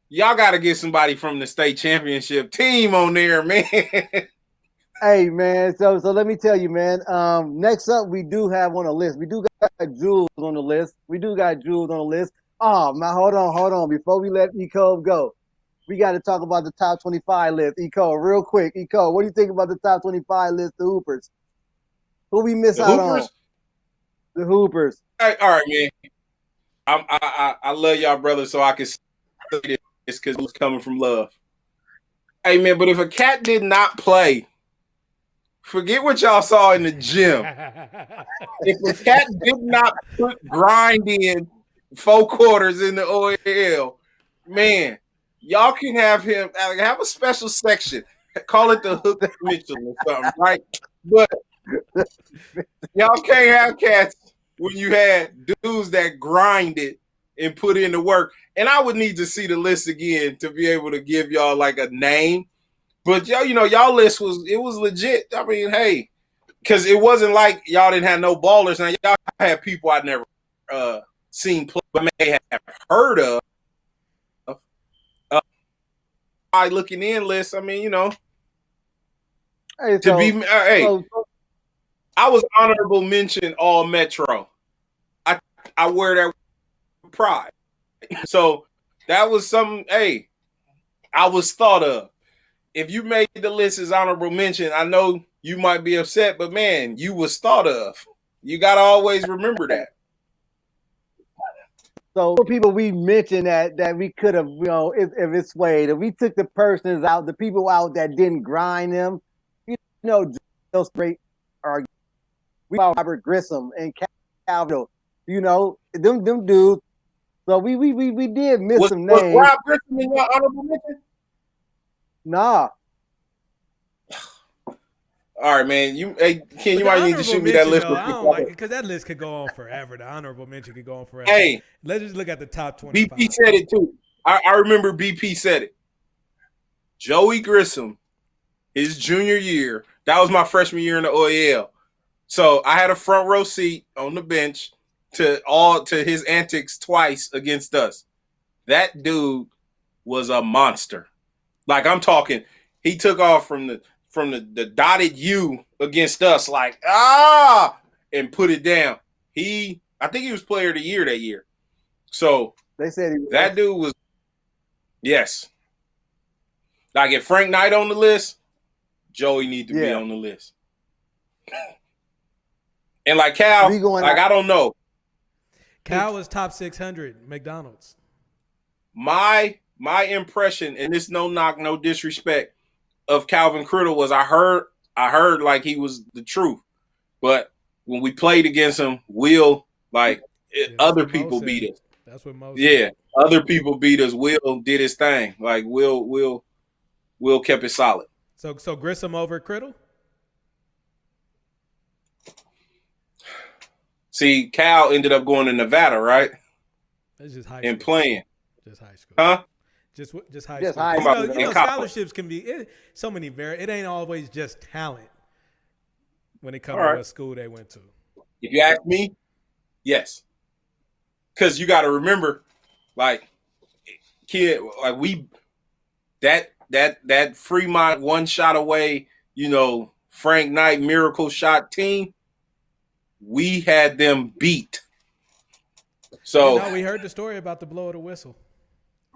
Y'all got to get somebody from the state championship team on there, man. Hey, man. So let me tell you, man. Next up, we do have on the list. We do got Jules on the list. Oh, man, hold on. Before we let E-Cove go, we got to talk about the top 25 list. E-Cove, real quick. E-Cove, what do you think about the top 25 list, the Hoopers? Who we miss out on? The Hoopers. Hey, all right, man. I love y'all, brother, so I can say this because it was coming from love. Hey, man, but if a cat did not play, forget what y'all saw in the gym. If a cat did not put grind in 4 quarters in the OL, man, y'all can have him have a special section. Call it the Hook Mitchell or something, right? But y'all can't have cats when you had dudes that grinded and put in the work. And I would need to see the list again to be able to give y'all like a name. But y'all list was legit. I mean, hey, because it wasn't like y'all didn't have no ballers. Now y'all had people I'd never seen play, but may have heard of. I looking in list. I mean, Hey, I was honorable mention all Metro. I wear that with pride. So that was something. Hey, I was thought of. If you made the list as honorable mention, I know you might be upset, but man, you was thought of. You got to always remember that. So people we mentioned that we could have, if it's swayed, if we took the persons out, the people out that didn't grind them, just straight are we Robert Grissom and Calvin, them dudes. So we did miss some names. Was Rob Grissom in your honorable mention? Nah. All right, man. You might need to shoot me that list. Though, I don't like it because that list could go on forever. The honorable mention could go on forever. Hey, let's just look at the top 25. BP said it too. I remember BP said it. Joey Grissom, his junior year. That was my freshman year in the OEL. So I had a front row seat on the bench to his antics twice against us. That dude was a monster. Like I'm talking, he took off from the dotted U against us, like and put it down. I think he was player of the year that year. So they said that dude was, yes. Like if Frank Knight on the list, Joey need to be on the list. And like Cal, I don't know. Cal was top 600 McDonald's. My impression, and this no knock, no disrespect, of Calvin Criddle was I heard like he was the truth. But when we played against him, other people beat us. That's what most other people beat us. Will did his thing. Like Will kept it solid. So Grissom over Criddle? See, Cal ended up going to Nevada, right? That's just high and school. Playing. Just high school. Huh? Just high just school. High school. Scholarships can be so many it ain't always just talent when it comes to what school they went to. If you ask me, yes. Because you got to remember, like, that Fremont one shot away, Frank Knight miracle shot team, we had them beat. So we heard the story about the blow of the whistle.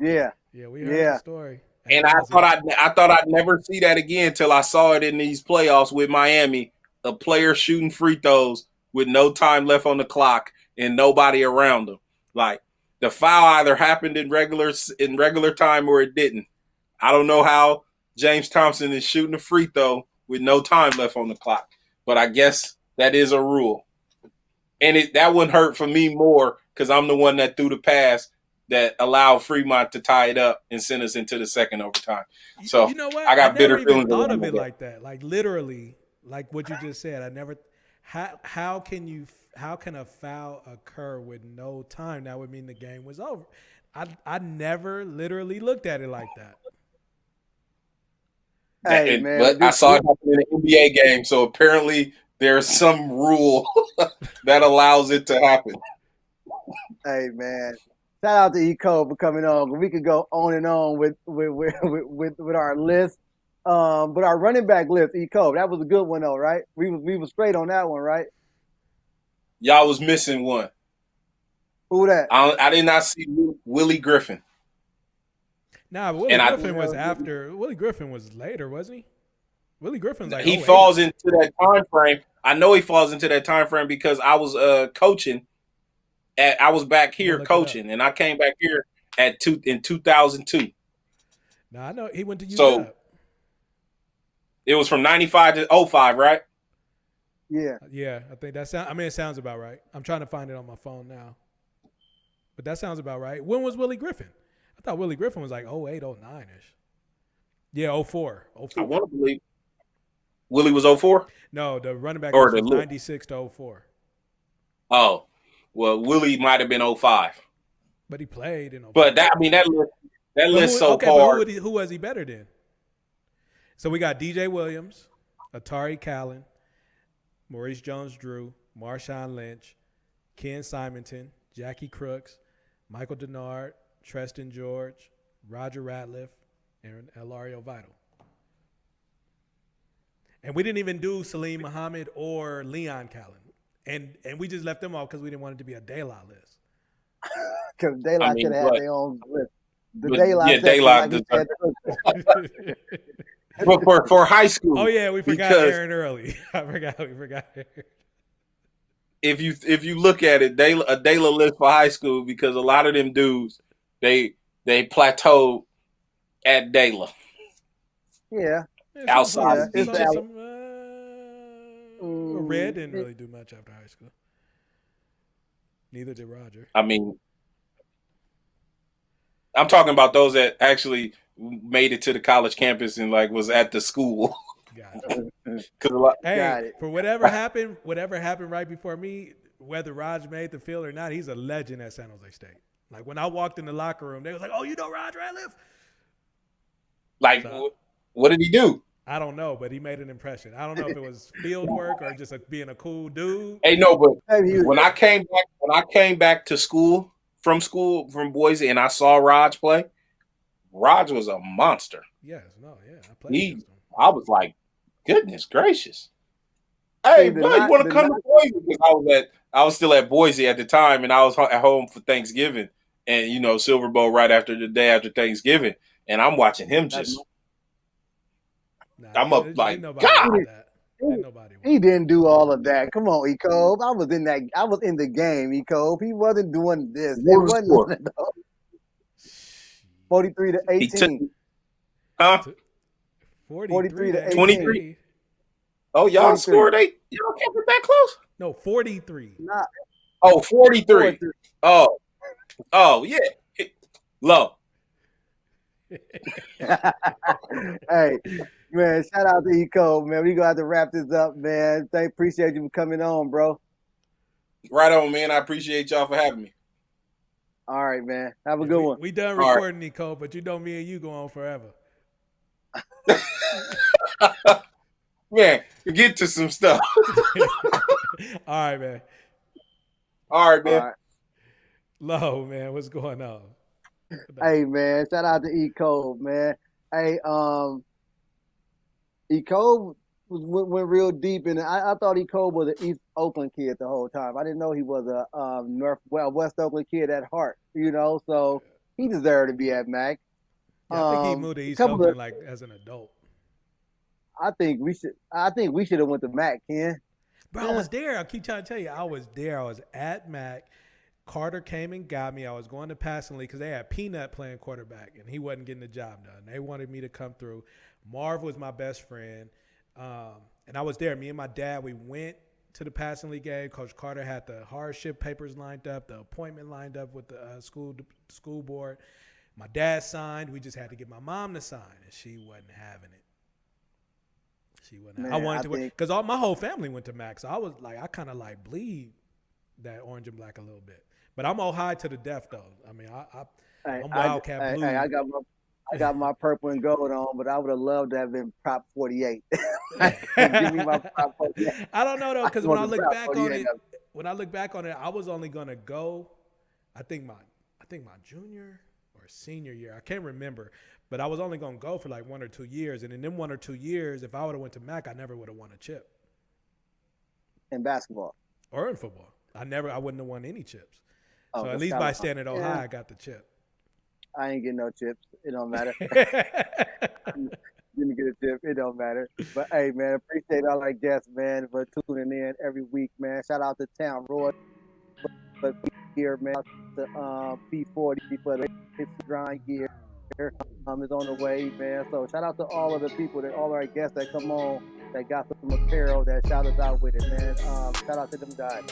Yeah. Yeah, we heard the story. And I thought I'd never see that again till I saw it in these playoffs with Miami. A player shooting free throws with no time left on the clock and nobody around them. Like the foul either happened in regular time or it didn't. I don't know how James Thompson is shooting a free throw with no time left on the clock, but I guess that is a rule. And that wouldn't hurt for me more because I'm the one that threw the pass that allowed Fremont to tie it up and send us into the second overtime. So you know what? I got bitter feelings. I never even thought of it like that. Like literally, like what you just said. I never. How can a foul occur with no time? That would mean the game was over. I never literally looked at it like that. Hey, man, but I saw it happen in an NBA game, so apparently there's some rule that allows it to happen. Hey man, shout out to E-Cove for coming on. We could go on and on with our list. But our running back list, E-Cove, that was a good one though, right? We was straight on that one, right? Y'all was missing one. Who that? I did not see Willie Griffin. Nah, but Willie Griffin was after. Willie Griffin was later, wasn't he? Willie Griffin's like he falls into that time frame. I know he falls into that time frame because I was coaching. I was back here coaching, and I came back here in 2002. No, I know he went to UW. So it was from 95 to 05, right? Yeah. Yeah, I think that sounds. I mean, it sounds about right. I'm trying to find it on my phone now, but that sounds about right. When was Willie Griffin? I thought Willie Griffin was like 08, 09 ish. Yeah, 04. I want to believe Willie was 04. No, the running back was from 96 to 04. Oh, well, Willie might have been 05. But he played in 04. But that list so hard. But who was he better than? So we got DJ Williams, Atari Callan, Maurice Jones-Drew, Marshawn Lynch, Ken Simonton, Jackie Crooks, Michael Denard, Treston George, Roger Ratliff, and Elario Vital. And we didn't even do Salim Muhammad or Leon Callan. And we just left them off because we didn't want it to be a De La list. Because De La could have had their own list. The De La. Yeah, De La. But for high school. Oh, yeah, we forgot Aaron early. we forgot Aaron. If you look at it, a De La list for high school, because a lot of them dudes, they plateaued at De La. Yeah. Outside. Red didn't really do much after high school. Neither did Roger. I mean, I'm talking about those that actually made it to the college campus and was at the school. Got it. Hey, for whatever happened right before me, whether Raj made the field or not, he's a legend at San Jose State. Like when I walked in the locker room, they was like, "Oh, you know Raj Ratliff?" What did he do? I don't know, but he made an impression. I don't know if it was field work or just being a cool dude. Hey, no, but when I came back to school from Boise and I saw Raj play, Raj was a monster. Yes, I played. I was like, goodness gracious. Hey, bro, you want to come to Boise? Because I was still at Boise at the time, and I was at home for Thanksgiving, and Silver Bowl right after the day after Thanksgiving, and I'm watching him just. I'm up like God. He didn't do all of that. Come on, E-Cove. I was in the game, E-Cove. He wasn't doing this. It wasn't 43 to 18. Huh? 43 to 23. Oh, y'all 43. Scored 8. Y'all kept it that close? No, 43. Nah. Oh, 43. Oh, yeah. Low. Hey, man, shout out to E-Cove, man. We gonna have to wrap this up, man. Appreciate you for coming on, bro. Right on, man. I appreciate y'all for having me. All right, man. Have a good one. We done recording, E-Cove, but me and you go on forever. Man, get to some stuff. All right, man. All right, man. All right. Low, man. What's going on? Hey, man. Shout out to E-Cove, man. Hey, E-Cove went real deep in it. I thought E-Cove was an East Oakland kid the whole time. I didn't know he was a West Oakland kid at heart, so he deserved to be at Mac. Yeah, I think he moved to East Oakland as an adult. I think we should have went to Mac, Ken. Bro, yeah. I was there. I keep trying to tell you, I was there. I was at Mac. Carter came and got me. I was going to Passanley because they had Peanut playing quarterback, and he wasn't getting the job done. They wanted me to come through. Marv was my best friend, and I was there. Me and my dad, we went to the Passanley game. Coach Carter had the hardship papers lined up, the appointment lined up with the school board. My dad signed. We just had to get my mom to sign, and she wasn't having it. She wasn't. Man, I wanted to because my whole family went to Mac, so I was like, I kind of bleed that orange and black a little bit. But I'm Ohio to the death, though. I mean, I'm Wildcat blue. I got my purple and gold on, but I would have loved to have been Prop 48. Give me my prop for that. I don't know though, because I when I want the look prop back for on the it, end I was only gonna go. I think my junior or senior year. I can't remember, but I was only gonna go for like 1 or 2 years, and in them 1 or 2 years, if I would have went to Mac, I never would have won a chip. In basketball. Or in football, I wouldn't have won any chips. Oh, So at that's least by Skyline. staying at Ohio, I got the chip. I ain't getting no chips. It don't matter. Didn't get a tip. It don't matter. But hey, man, appreciate all our guests, man, for tuning in every week, man. Shout out to Town Roy, but here, man, to P40 for the his grind gear. Is on the way, man. So shout out to all of the people all our guests that come on that got some apparel that shout us out with it, man. Shout out to them guys.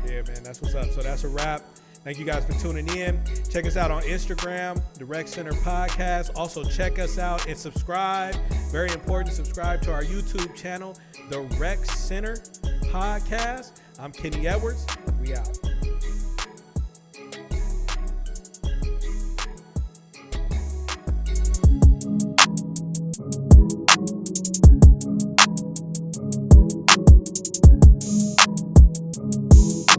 Yeah, man, that's what's up. So that's a wrap. Thank you guys for tuning in. Check us out on Instagram, the Rec Center Podcast. Also, check us out and subscribe. Very important, subscribe to our YouTube channel, the Rec Center Podcast. I'm Kenny Edwards.